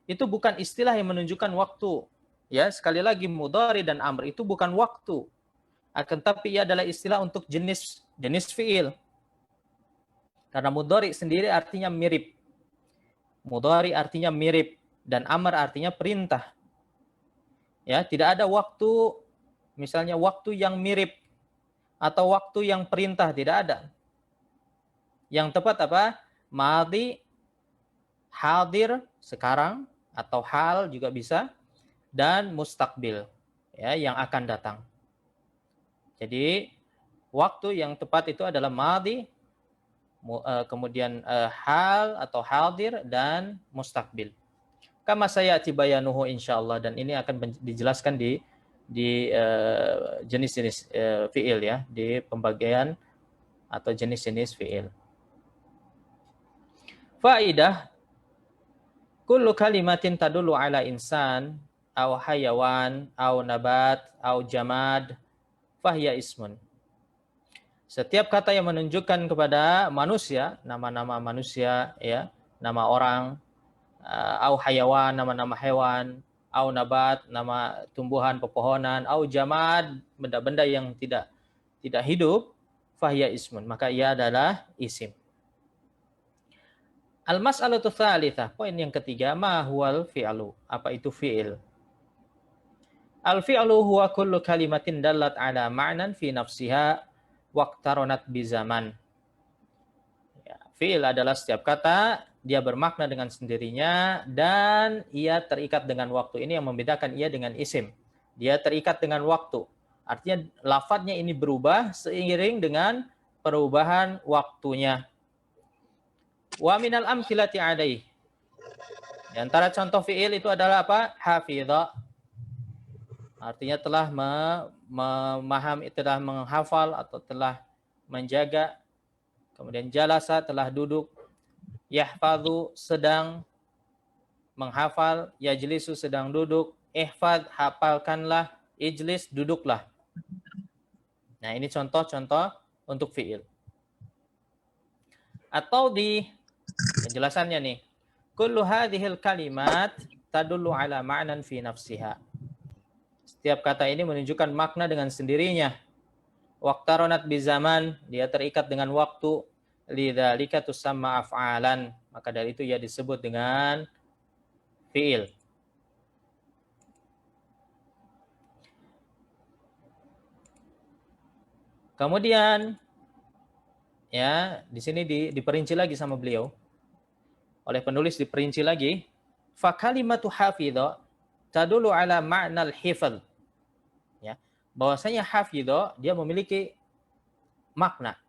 itu bukan istilah yang menunjukkan waktu. Ya, sekali lagi mudhari dan amr itu bukan waktu. Akan tapi ia adalah istilah untuk jenis fiil. Karena mudhari sendiri artinya mirip. Mudhari artinya mirip dan amr artinya perintah. Ya, tidak ada waktu, misalnya waktu yang mirip atau waktu yang perintah, tidak ada. Yang tepat apa? Madhi, hadir, sekarang, atau hal juga bisa, dan mustaqbil, ya, yang akan datang. Jadi waktu yang tepat itu adalah madhi, kemudian hal atau hadir, dan mustaqbil. Kama sayati bayanuhu insyaallah, dan ini akan dijelaskan di jenis-jenis fiil, ya, di pembagian atau jenis-jenis fiil. Faidah, kullu kalimatin tadullu ala insan aw hayawan aw nabat aw jamad fahiya ismun. Setiap kata yang menunjukkan kepada manusia, nama-nama manusia, ya, nama orang, aw hayawan, nama-nama hewan, aw nabat, nama tumbuhan, pepohonan, aw jamad, benda-benda yang tidak hidup, fahiya ismun, maka ia adalah isim. Al-mas'alatu tsalitsah, poin yang ketiga, ma huwal fi'lu, apa itu fi'il? Al-fi'lu huwa kullu kalimatin dallat ala ma'nan fi nafsiha waqtaronat bizaman. Ya, fi'il adalah setiap kata dia bermakna dengan sendirinya dan ia terikat dengan waktu. Ini yang membedakan ia dengan isim. Dia terikat dengan waktu. Artinya lafadznya ini berubah seiring dengan perubahan waktunya. Wa minal amthilati alaih. Di antara contoh fi'il itu adalah apa? Hafidha. Artinya telah memahami, telah menghafal atau telah menjaga. Kemudian jalasa, telah duduk. Yahfadhu, sedang menghafal. Yajlisu, sedang duduk. Ihfad, hafalkanlah. Ijlis, duduklah. Nah, ini contoh-contoh untuk fi'il. Atau di penjelasannya nih, kullu hadhil kalimat tadullu ala ma'nan fi nafsiha. Setiap kata ini menunjukkan makna dengan sendirinya. Waqtaronat bizaman, dia terikat dengan waktu. Lidzalika tusamma af'alan, maka dari itu ia disebut dengan fi'il. Kemudian ya, di sini diperinci lagi sama beliau. Oleh penulis diperinci lagi, fa kalimatu hafidha tadullu ala ma'nal hifdz. Ya, bahwasanya hafidha dia memiliki makna.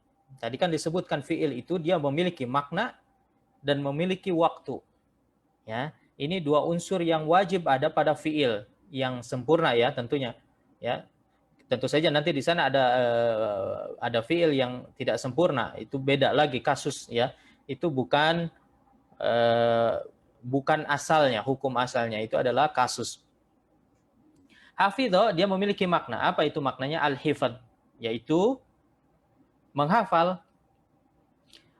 Tadi kan disebutkan fi'il itu dia memiliki makna dan memiliki waktu. Ya, ini dua unsur yang wajib ada pada fi'il yang sempurna, ya, tentunya. Ya, tentu saja nanti di sana ada fi'il yang tidak sempurna, itu beda lagi kasus, ya. Itu bukan asalnya, hukum asalnya itu adalah kasus. Hafidho dia memiliki makna. Apa itu maknanya? Al-hifadz, yaitu menghafal.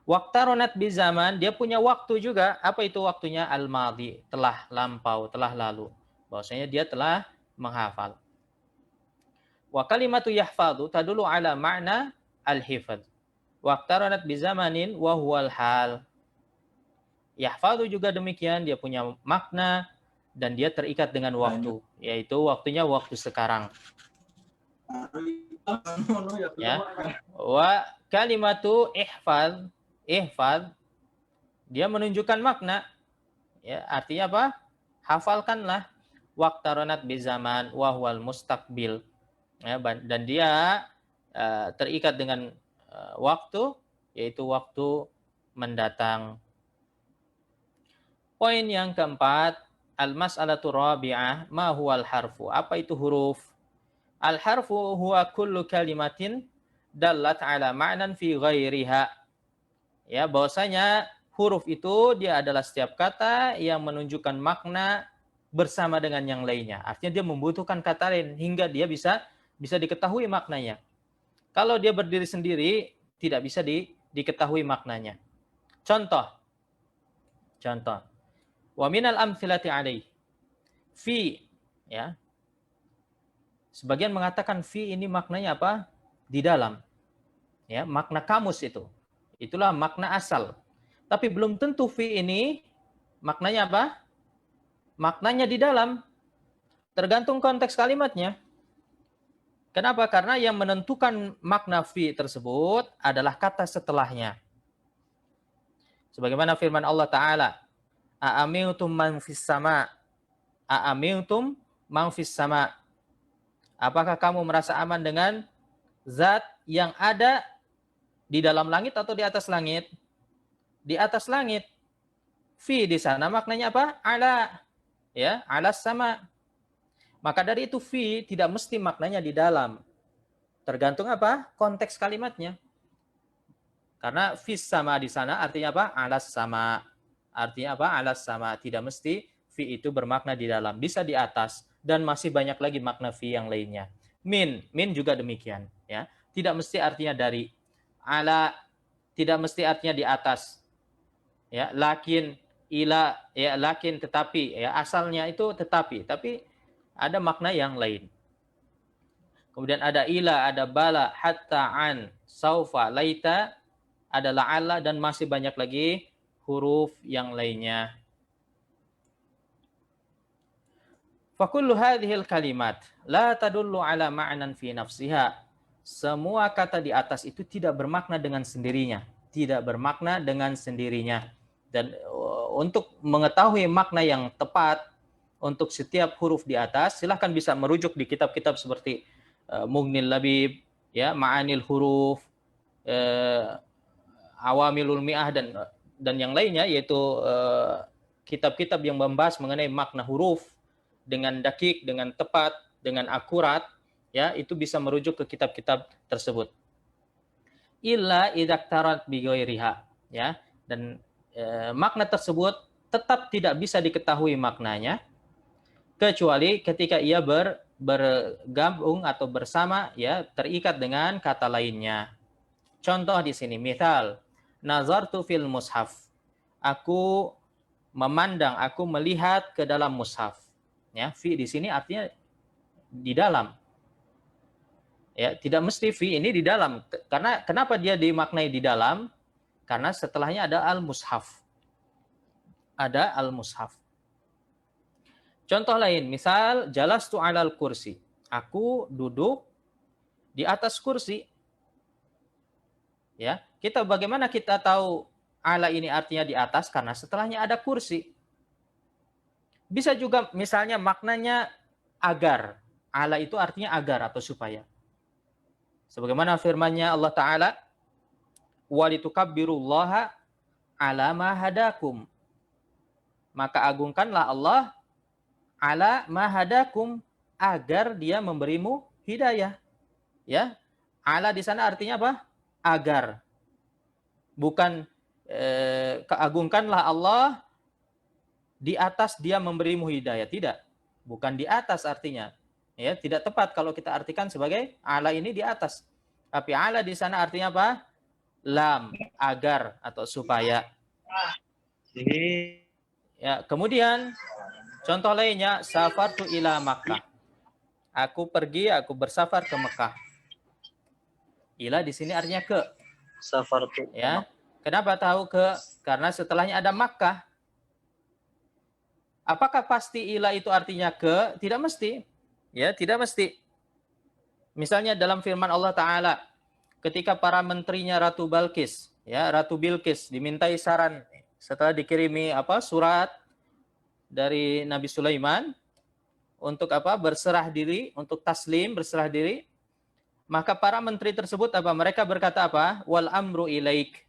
Waqtaronat bi zaman, dia punya waktu juga. Apa itu waktunya? Al-madhi, telah lampau, telah lalu. Bahwasanya dia telah menghafal. Wa kalimatu yahfadhu tadulu ala ma'na al-hifadz. Waqtaronat bi zamanin wa huwal hal. Yahfadhu juga demikian, dia punya makna dan dia terikat dengan waktu, yaitu waktunya waktu sekarang. Ya. Wa kalimatu ihfad dia menunjukkan makna, ya, artinya apa? Hafalkanlah. Waqtaronat bi zaman wa huwal mustaqbil, ya, dan dia terikat dengan waktu, yaitu waktu mendatang. Poin yang keempat, al-mas'alatu rabi'ah, ma huwal harfu? Apa itu huruf? Al-harfu huwa kullu kalimatin dallat ala ma'nan fi ghairiha. Ya, bahwasanya huruf itu dia adalah setiap kata yang menunjukkan makna bersama dengan yang lainnya. Artinya dia membutuhkan kata lain hingga dia bisa diketahui maknanya. Kalau dia berdiri sendiri tidak bisa diketahui maknanya. Contoh. Wa minal amthilati alaih. Fi, ya. Sebagian mengatakan fi ini maknanya apa? Di dalam. Ya, makna kamus itu. Itulah makna asal. Tapi belum tentu fi ini maknanya apa? Maknanya di dalam. Tergantung konteks kalimatnya. Kenapa? Karena yang menentukan makna fi tersebut adalah kata setelahnya. Sebagaimana firman Allah Ta'ala, A'amintum man fis sama. A'amintum man fis sama. Apakah kamu merasa aman dengan zat yang ada di dalam langit atau di atas langit? Di atas langit. Fi di sana maknanya apa? Ala. Ya, ala sama. Maka dari itu fi tidak mesti maknanya di dalam. Tergantung apa? Konteks kalimatnya. Karena fis sama di sana artinya apa? Alas sama. Artinya apa? Alas sama. Tidak mesti fi itu bermakna di dalam. Bisa di atas. Dan masih banyak lagi makna fi yang lainnya. Min juga demikian. Ya, tidak mesti artinya dari. Ala tidak mesti artinya di atas. Ya, lakin, ila, ya, lakin tetapi. Ya, asalnya itu tetapi. Tapi ada makna yang lain. Kemudian ada ila, ada bala, hatta, an, saufa, laita, ada la'alla, dan masih banyak lagi huruf yang lainnya. Fakullu hadhil kalimat la tadullu ala ma'nan fi nafsiha. Semua kata di atas itu tidak bermakna dengan sendirinya. Tidak bermakna dengan sendirinya. Dan untuk mengetahui makna yang tepat untuk setiap huruf di atas, silahkan bisa merujuk di kitab-kitab seperti Mughnil Labib, ya, Ma'anil Huruf, Awamilul Mi'ah, dan yang lainnya, yaitu kitab-kitab yang membahas mengenai makna huruf dengan dakik, dengan tepat, dengan akurat, ya, itu bisa merujuk ke kitab-kitab tersebut. Illa idaktarat bi ghairiha, ya, dan makna tersebut tetap tidak bisa diketahui maknanya kecuali ketika ia bergabung atau bersama, ya, terikat dengan kata lainnya. Contoh di sini, misal, nazartu fil mushaf. Aku memandang, aku melihat ke dalam mushaf. Ya, fi di sini artinya di dalam. Ya, tidak mesti fi ini di dalam. Karena kenapa dia dimaknai di dalam? Karena setelahnya ada al-mushaf. Ada al-mushaf. Contoh lain, misal jalastu 'alal kursi. Aku duduk di atas kursi. Ya, bagaimana kita tahu ala ini artinya di atas? Karena setelahnya ada kursi. Bisa juga misalnya maknanya agar. Ala itu artinya agar atau supaya. Sebagaimana firman-Nya Allah Ta'ala, walitukabbirullaha ala ma hadakum. Maka agungkanlah Allah ala ma hadakum, agar dia memberimu hidayah. Ya, ala di sana artinya apa? Agar. Bukan keagungkanlah Allah di atas dia memberimu hidayah, tidak. Bukan di atas artinya. Ya, tidak tepat kalau kita artikan sebagai ala ini di atas. Tapi ala di sana artinya apa? lam, agar atau supaya. Ya, kemudian contoh lainnya safartu ila Makkah. Aku bersafar ke Mekah. Ila di sini artinya ke. Safartu. Ya. Kenapa tahu ke? Karena setelahnya ada Makkah. Apakah pasti ila itu artinya ke? Tidak mesti. Ya, tidak mesti. Misalnya dalam firman Allah Ta'ala, ketika para menterinya Ratu Balkis, ya, Ratu Bilqis dimintai saran setelah dikirimi surat dari Nabi Sulaiman untuk berserah diri, untuk taslim, berserah diri, maka para menteri tersebut mereka berkata wal amru ilaik.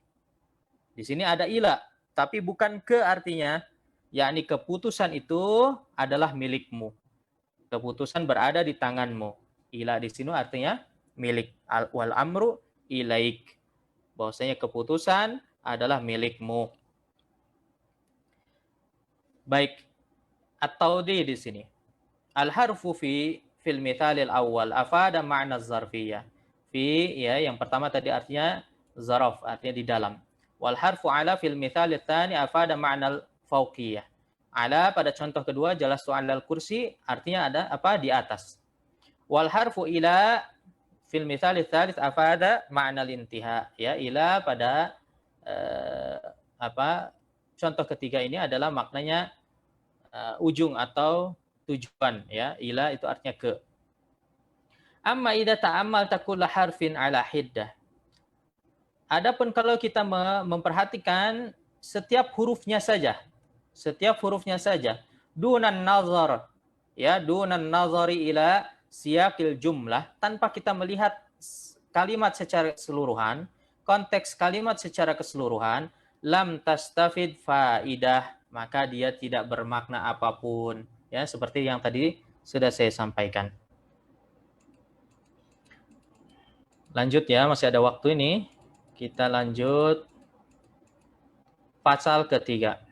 Di sini ada ila, tapi bukan ke artinya, yakni keputusan itu adalah milikmu. Keputusan berada di tanganmu. Ila di sini artinya milik. Wal amru ilaik. Bahwasanya keputusan adalah milikmu. Baik. Atau di sini. Al-harfu fil mithalil awal afada ma'na zarfiyah. Fi, ya, yang pertama tadi artinya zaraf, artinya di dalam. Wal harfu ala fil mithalil tsani afada ma'na fauqiyah. Ala pada contoh kedua jelas alal kursi artinya ada di atas. Wal harfu ila fil mithalil tsalits afada ma'na intiha. Ya, ila pada contoh ketiga ini adalah maknanya ujung atau tujuan, ya. Ila itu artinya ke. Amma idza ta'ammal takulla harfin ala hiddah. Adapun kalau kita memperhatikan setiap hurufnya saja, dunan nazar, ya, dunan nazari ila siyaqil jumlah, tanpa kita melihat kalimat secara keseluruhan, konteks kalimat secara keseluruhan, lam tastafid faidah, maka dia tidak bermakna apapun, ya, seperti yang tadi sudah saya sampaikan. Lanjut ya, masih ada waktu ini. Kita lanjut pasal ketiga.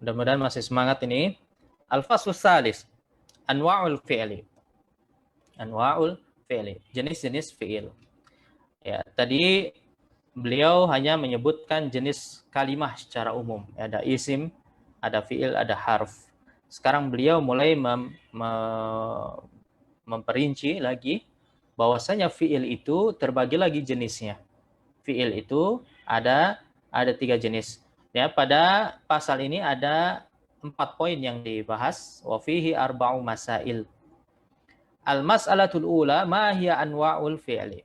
Mudah-mudahan masih semangat ini. Al-faslus salis. Anwa'ul fi'li. Jenis-jenis fi'il. Ya, tadi beliau hanya menyebutkan jenis kalimah secara umum. Ada isim, ada fi'il, ada harf. Sekarang beliau mulai memperinci lagi bahwasanya fi'il itu terbagi lagi jenisnya. Fi'il itu ada 3 jenis. Ya, pada pasal ini ada 4 poin yang dibahas. Wa fihi arba'u masail. Al-mas'alatul ula ma hiya anwa'ul fi'li.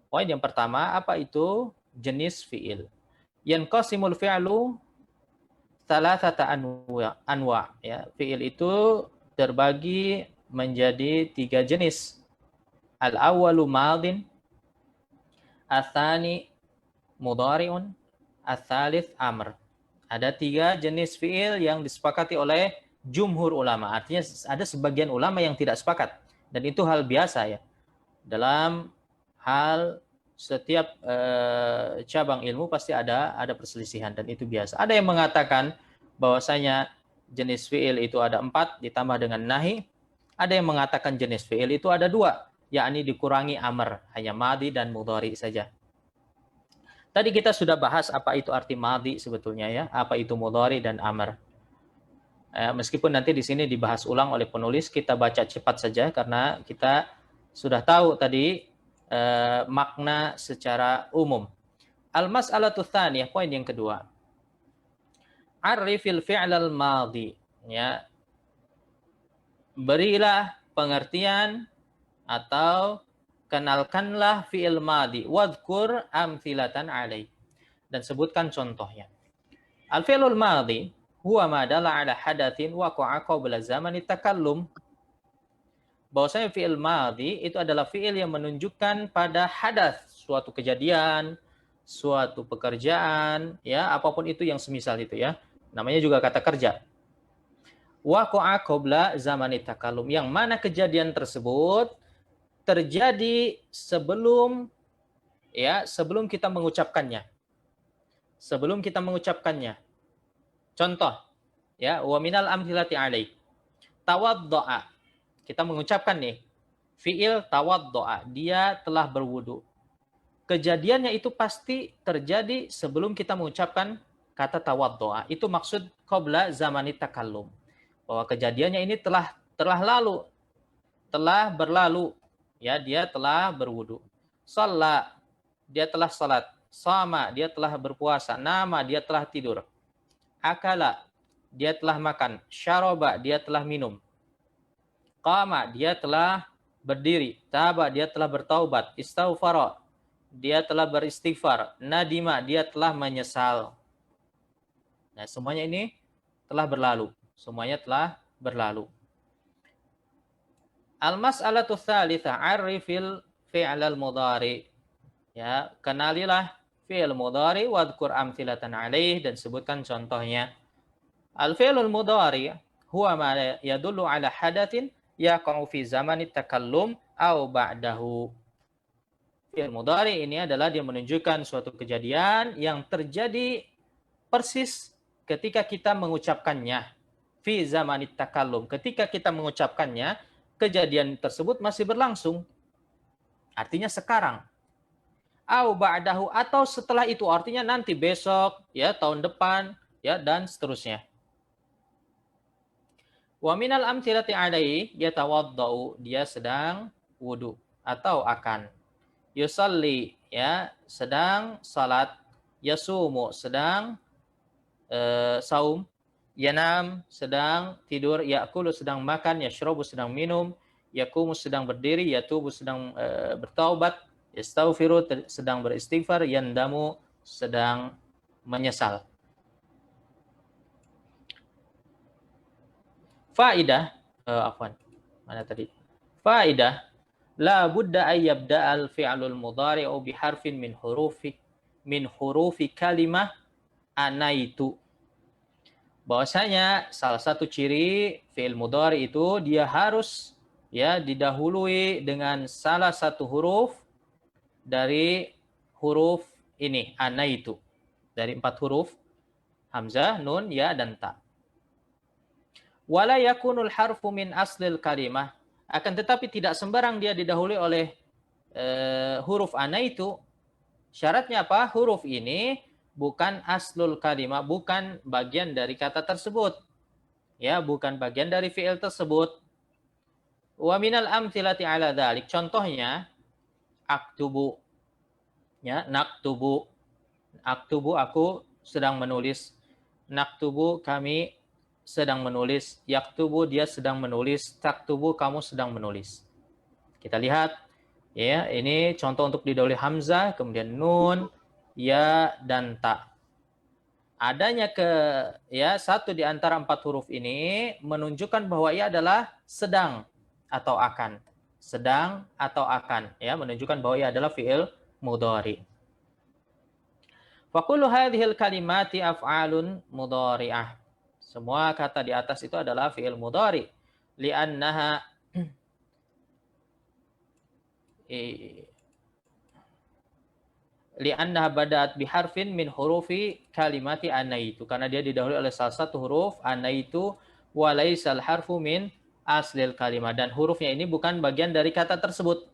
Poin yang pertama, apa itu jenis fi'il? Yanqasimul fi'lu thalathata anwa', ya. Fi'il itu terbagi menjadi 3 jenis. Al-awwalu madin, atsani mudhari'un, ats-tsalits amr. Ada 3 jenis fi'il yang disepakati oleh jumhur ulama. Artinya ada sebagian ulama yang tidak sepakat. Dan itu hal biasa, ya. Dalam hal setiap cabang ilmu pasti ada perselisihan, dan itu biasa. Ada yang mengatakan bahwasanya jenis fi'il itu ada 4 ditambah dengan nahi. Ada yang mengatakan jenis fi'il itu ada 2. Yakni dikurangi amr, hanya madi dan mudhari saja. Tadi kita sudah bahas apa itu arti madi sebetulnya, ya, apa itu mudhari dan amr. Meskipun nanti di sini dibahas ulang oleh penulis, kita baca cepat saja karena kita sudah tahu tadi makna secara umum. Al-mas'alatu tsaniyah, poin yang kedua. Arifil fi'lal madi, ya. Berilah pengertian atau kenalkanlah fi'il madi, wadhkur amthilatan alaih, dan sebutkan contohnya. Al-fi'lul madi huwa ma dalla ala hadatsin waqa'a qabla zamani takallum. Bahwasanya fi'il madi itu adalah fi'il yang menunjukkan pada hadas, suatu kejadian, suatu pekerjaan, ya, apapun itu yang semisal itu, ya. Namanya juga kata kerja. Waqa'a qabla zamani takallum, yang mana kejadian tersebut terjadi sebelum kita mengucapkannya. Contoh, ya, wa minal amthilati alaih. Tawaddo'a. Kita mengucapkan nih. Fi'il tawaddo'a, dia telah berwudu. Kejadiannya itu pasti terjadi sebelum kita mengucapkan kata tawaddo'a. Itu maksud qabla zamanit takallum. Bahwa kejadiannya ini telah lalu, telah berlalu. Ya, dia telah berwudu. Shalla, dia telah salat. Sama, dia telah berpuasa. Nama, dia telah tidur. Akala, dia telah makan. Syaraba, dia telah minum. Qama, dia telah berdiri. Taba, dia telah bertaubat. Istaghfara, dia telah beristighfar. Nadima, dia telah menyesal. Nah, semuanya ini telah berlalu. Semuanya telah berlalu. Al-mas'alatu tsalitsah, 'arifil fi'lal mudhari. Ya, kenalilah fi'il mudhari wadhkur amthilatan 'alaih, dan sebutkan contohnya. Al-fi'lul mudhari huwa ma yadullu 'ala hadatsin yaqa'u fi zamanit takallum aw ba'dahu. Fi'il mudhari ini adalah dia menunjukkan suatu kejadian yang terjadi persis ketika kita mengucapkannya. Fi zamanit takallum, ketika kita mengucapkannya, kejadian tersebut masih berlangsung. Artinya sekarang. Au ba'dahu, atau setelah itu, artinya nanti, besok, ya, tahun depan, ya, dan seterusnya. Wa minal amthilati 'alaihi yatawaddau, dia sedang wudu atau akan. Yusalli, ya, sedang salat. Yasumu, sedang saum. Yanam, sedang tidur. Ya'kulu, sedang makan. Yashrabu, sedang minum. Yaqumu, sedang berdiri. Yatubu, sedang bertaubat. Yastaghfiru, sedang beristighfar. Yandamu, sedang menyesal. Faidah, mana tadi? Faidah, la budda ay yabda al fi'lul mudhari'u bi harfin min hurufi kalimah anaitu. Bahwasanya salah satu ciri fi'il mudhari itu dia harus, ya, didahului dengan salah satu huruf dari huruf ini, anaitu. Dari 4 huruf, hamzah, nun, ya, dan ta. Wala yakunul harfu min aslil kalimah, akan tetapi tidak sembarang dia didahului oleh huruf anaitu. Syaratnya apa? Huruf ini bukan aslul kalimah, bukan bagian dari kata tersebut. Ya, bukan bagian dari fi'il tersebut. Wa minal amthilati 'ala dzalik, contohnya aktubu. Ya, naktubu. Aktubu, aku sedang menulis. Naktubu, kami sedang menulis. Yaktubu, dia sedang menulis. Taktubu, kamu sedang menulis. Kita lihat, ya, ini contoh untuk didahului hamzah, kemudian nun, ya, dan ta. Adanya satu di antara 4 huruf ini menunjukkan bahwa ia adalah sedang atau akan. Sedang atau akan, ya, menunjukkan bahwa ia adalah fi'il mudhari. Fa kullu hadhil kalimati af'alun mudhari'ah. Semua kata di atas itu adalah fi'il mudhari. Li'annaha bada'at biharfin min hurufi kalimati anaitu, karena dia didahului oleh salah satu huruf anaitu, wa laisal harfu min aslil kalimah, dan hurufnya ini bukan bagian dari kata tersebut.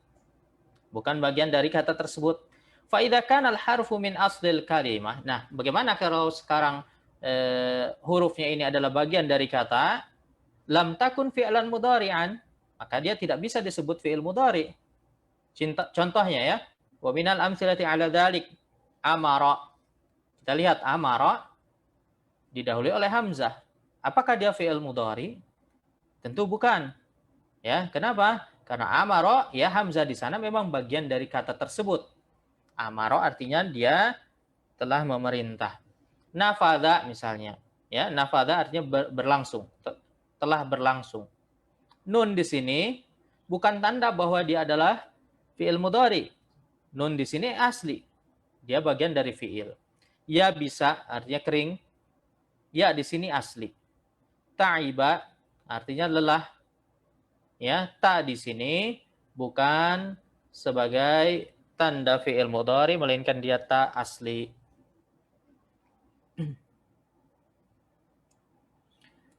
Bukan bagian dari kata tersebut. Fa idza kana al harfu min aslil kalimah. Nah, bagaimana kalau sekarang hurufnya ini adalah bagian dari kata, lam takun fi'lan mudhari'an, maka dia tidak bisa disebut fi'il mudhari. Contohnya, ya, wa minal amthilati 'ala dzalik amara. Kita lihat amara didahului oleh hamzah. Apakah dia fi'il mudhari? Tentu bukan. Ya, kenapa? Karena amara, ya, hamzah di sana memang bagian dari kata tersebut. Amara artinya dia telah memerintah. Nafadha misalnya, ya, nafadha artinya berlangsung, telah berlangsung. Nun di sini bukan tanda bahwa dia adalah fi'il mudhari. Nun di sini asli, dia bagian dari fi'il. Ya bisa artinya kering, ya di sini asli. Ta'iba artinya lelah, ya, ta di sini bukan sebagai tanda fi'il mudhari, melainkan dia ta asli.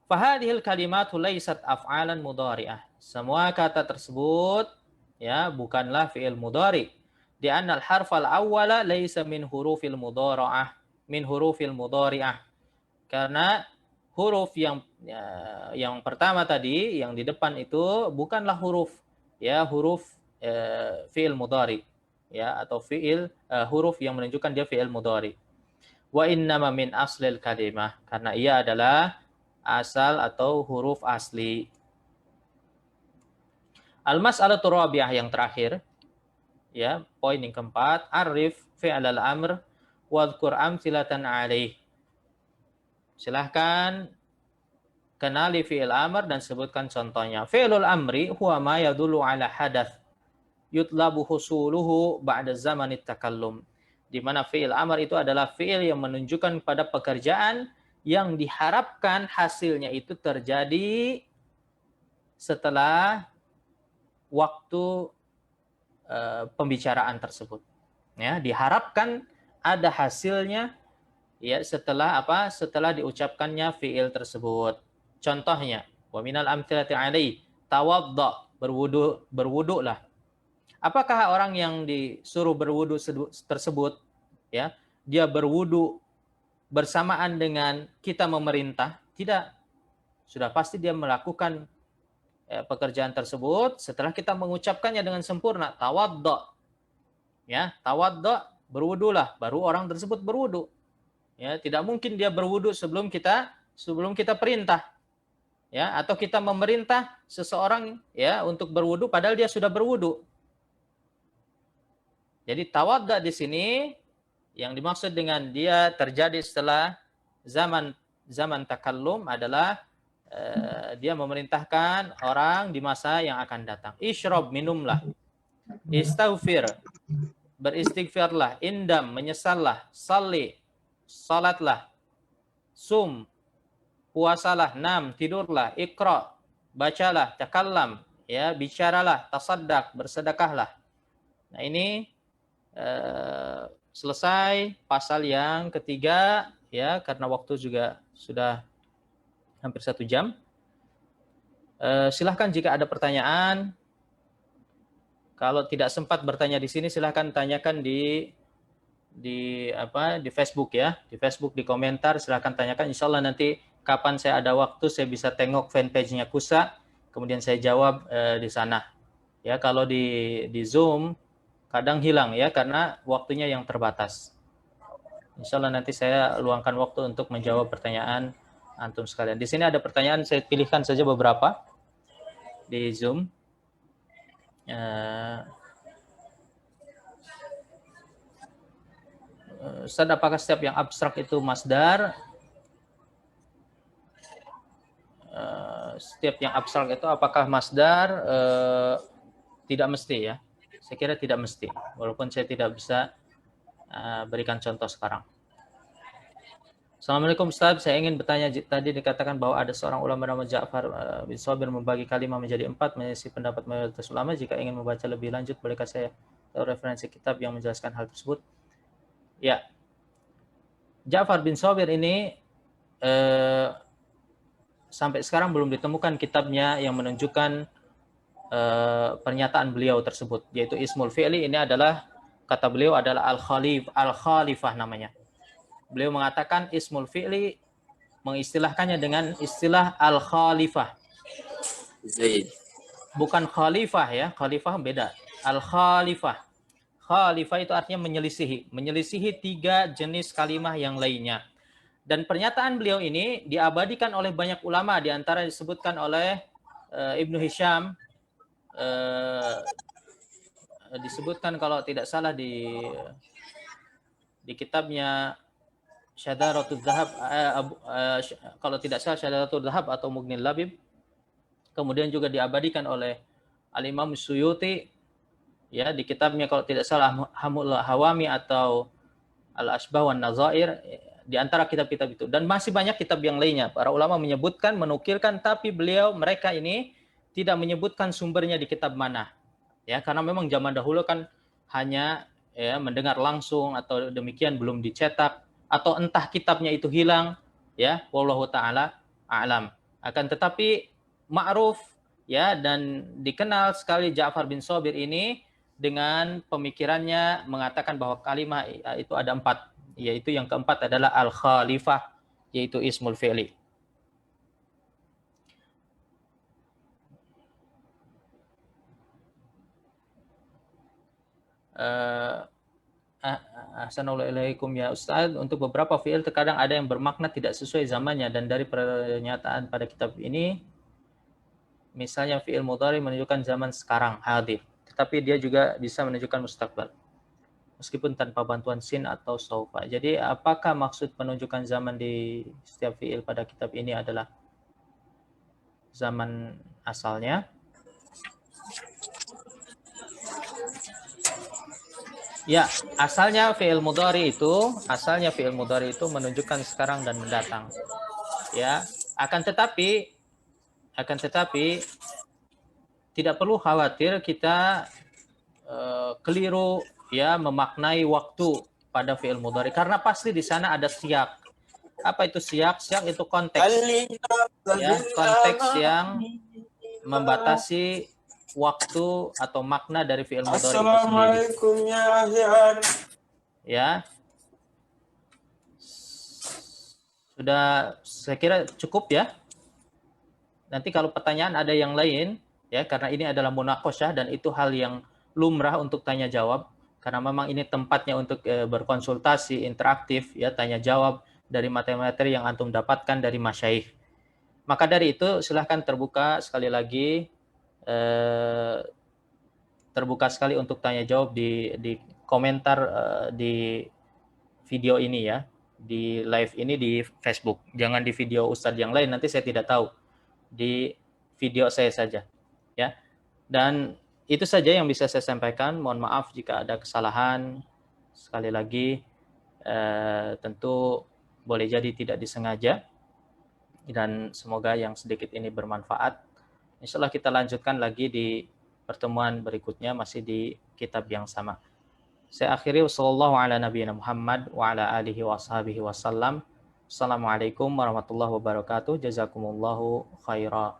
Fahadhil kalimatu laysat af'alan mudhari'ah. Semua kata tersebut ya, bukanlah fi'il mudhari. Di anna al-harf al-awwala laisa min hurufil mudhara'ah, min hurufil mudhari'ah. Karena huruf yang pertama tadi, yang di depan itu bukanlah huruf fi'il mudhari, ya, atau huruf yang menunjukkan dia fi'il mudhari. Wa innama min aslil kalimah, karena ia adalah asal atau huruf asli. Al-mas'alatu rabi'ah, yang terakhir, ya, poin yang keempat, arif fi'al al-amr wadhkur amthilatan alaih. Silahkan kenali fi'il amr dan sebutkan contohnya. Fi'lul amri huwa ma yadullu ala hadath yutlabu husuluhu ba'da zamanit takallum. Di mana fi'il amr itu adalah fi'il yang menunjukkan pada pekerjaan yang diharapkan hasilnya itu terjadi setelah waktu pembicaraan tersebut. Ya, diharapkan ada hasilnya, ya, setelah apa? Setelah diucapkannya fi'il tersebut. Contohnya, wa minal amthilati alaihi tawadda, berwudulah. Apakah orang yang disuruh berwudu tersebut, ya, dia berwudu bersamaan dengan kita memerintah? Tidak. Sudah pasti dia melakukan pekerjaan tersebut setelah kita mengucapkannya dengan sempurna, tawadda. Ya, tawadda, berwudulah, baru orang tersebut berwudu. Ya, tidak mungkin dia berwudu sebelum kita perintah. Ya, atau kita memerintah seseorang, ya, untuk berwudu padahal dia sudah berwudu. Jadi tawadda di sini yang dimaksud dengan dia terjadi setelah zaman takallum adalah dia memerintahkan orang di masa yang akan datang. Ishrab, minumlah. Istaghfir, beristighfarlah. Indam, menyesallah. Salli, salatlah. Sum, puasalah. Nam, tidurlah. Iqra, bacalah. Takallam, ya, bicaralah. Tasaddaq, bersedekahlah. Nah, ini selesai pasal yang ketiga, ya, karena waktu juga sudah hampir 1 jam. Silahkan jika ada pertanyaan. Kalau tidak sempat bertanya di sini, silahkan tanyakan di Facebook, ya, di Facebook, di komentar, silahkan tanyakan. Insya Allah nanti kapan saya ada waktu, saya bisa tengok fanpage-nya KUSA, kemudian saya jawab di sana. Ya, kalau di Zoom kadang hilang, ya, karena waktunya yang terbatas. Insya Allah nanti saya luangkan waktu untuk menjawab pertanyaan antum sekalian. Di sini ada pertanyaan, saya pilihkan saja beberapa di Zoom. Ustaz, apakah setiap yang abstrak itu masdar? Setiap yang abstrak itu apakah masdar? Tidak mesti, ya. Saya kira tidak mesti, walaupun saya tidak bisa berikan contoh sekarang. Assalamualaikum Ustaz, saya ingin bertanya, tadi dikatakan bahwa ada seorang ulama nama Ja'far bin Shabir membagi kalimah menjadi 4, menyelisih pendapat mayoritas ulama. Jika ingin membaca lebih lanjut, bolehkah saya tahu referensi kitab yang menjelaskan hal tersebut? Ya, Ja'far bin Shabir ini sampai sekarang belum ditemukan kitabnya yang menunjukkan pernyataan beliau tersebut, yaitu Ismul Fi'li. Ini adalah, kata beliau adalah Al-Khalifah namanya. Beliau mengatakan Ismul Fi'li, mengistilahkannya dengan istilah Al-Khalifah. Bukan Khalifah, ya, Khalifah beda. Al-Khalifah. Khalifah itu artinya menyelisihi 3 jenis kalimah yang lainnya. Dan pernyataan beliau ini diabadikan oleh banyak ulama, di antara disebutkan oleh Ibnu Hisham, disebutkan kalau tidak salah di kitabnya Syadaratul Dhahab, kalau tidak salah Syadaratul Dhahab atau Mughnil Labib. Kemudian juga diabadikan oleh Al-Imam Suyuti, ya, di kitabnya kalau tidak salah Hamul Hawami atau Al-Ashbah wan Nazair, di antara kitab-kitab itu. Dan masih banyak kitab yang lainnya. Para ulama menyebutkan, menukilkan, tapi mereka ini tidak menyebutkan sumbernya di kitab mana, ya, karena memang zaman dahulu kan hanya, ya, mendengar langsung atau demikian, belum dicetak, atau entah kitabnya itu hilang, ya, wallahu taala a'lam. Akan tetapi ma'ruf ya, dan dikenal sekali Ja'far bin Shabir ini dengan pemikirannya mengatakan bahwa kalimat itu ada 4, yaitu yang keempat adalah al-khalifah, yaitu ismul fi'li. Assalamualaikum ya Ustaz, untuk beberapa fi'il terkadang ada yang bermakna tidak sesuai zamannya, dan dari pernyataan pada kitab ini misalnya fi'il mudhari menunjukkan zaman sekarang, hadir, tetapi dia juga bisa menunjukkan mustaqbal meskipun tanpa bantuan sin atau saufa. Jadi apakah maksud penunjukan zaman di setiap fi'il pada kitab ini adalah zaman asalnya? Ya, asalnya fi'il mudhari itu menunjukkan sekarang dan mendatang. Ya, akan tetapi tidak perlu khawatir kita keliru ya memaknai waktu pada fi'il mudhari, karena pasti di sana ada siyak. Apa itu siyak? Siyak itu konteks. Ya, konteks yang membatasi waktu atau makna dari fi'il mudhari itu sendiri. Assalamualaikum ya ahyan. Ya. Sudah, saya kira cukup ya. Nanti kalau pertanyaan ada yang lain ya, karena ini adalah munaqasyah dan itu hal yang lumrah untuk tanya jawab, karena memang ini tempatnya untuk berkonsultasi interaktif ya, tanya jawab dari materi-materi yang antum dapatkan dari masyayikh. Maka dari itu silahkan terbuka sekali lagi, terbuka sekali untuk tanya jawab di komentar di video ini ya, di live ini di Facebook. Jangan di video Ustadz yang lain, nanti saya tidak tahu. Di video saya saja ya. Dan itu saja yang bisa saya sampaikan. Mohon maaf jika ada kesalahan. Sekali lagi tentu boleh jadi tidak disengaja, dan semoga yang sedikit ini bermanfaat. Insyaallah kita lanjutkan lagi di pertemuan berikutnya masih di kitab yang sama. Saya akhiri, wassallallahu ala nabiyina Muhammad wa ala alihi wa ashabihi wasallam. Assalamualaikum warahmatullahi wabarakatuh. Jazakumullahu khairan.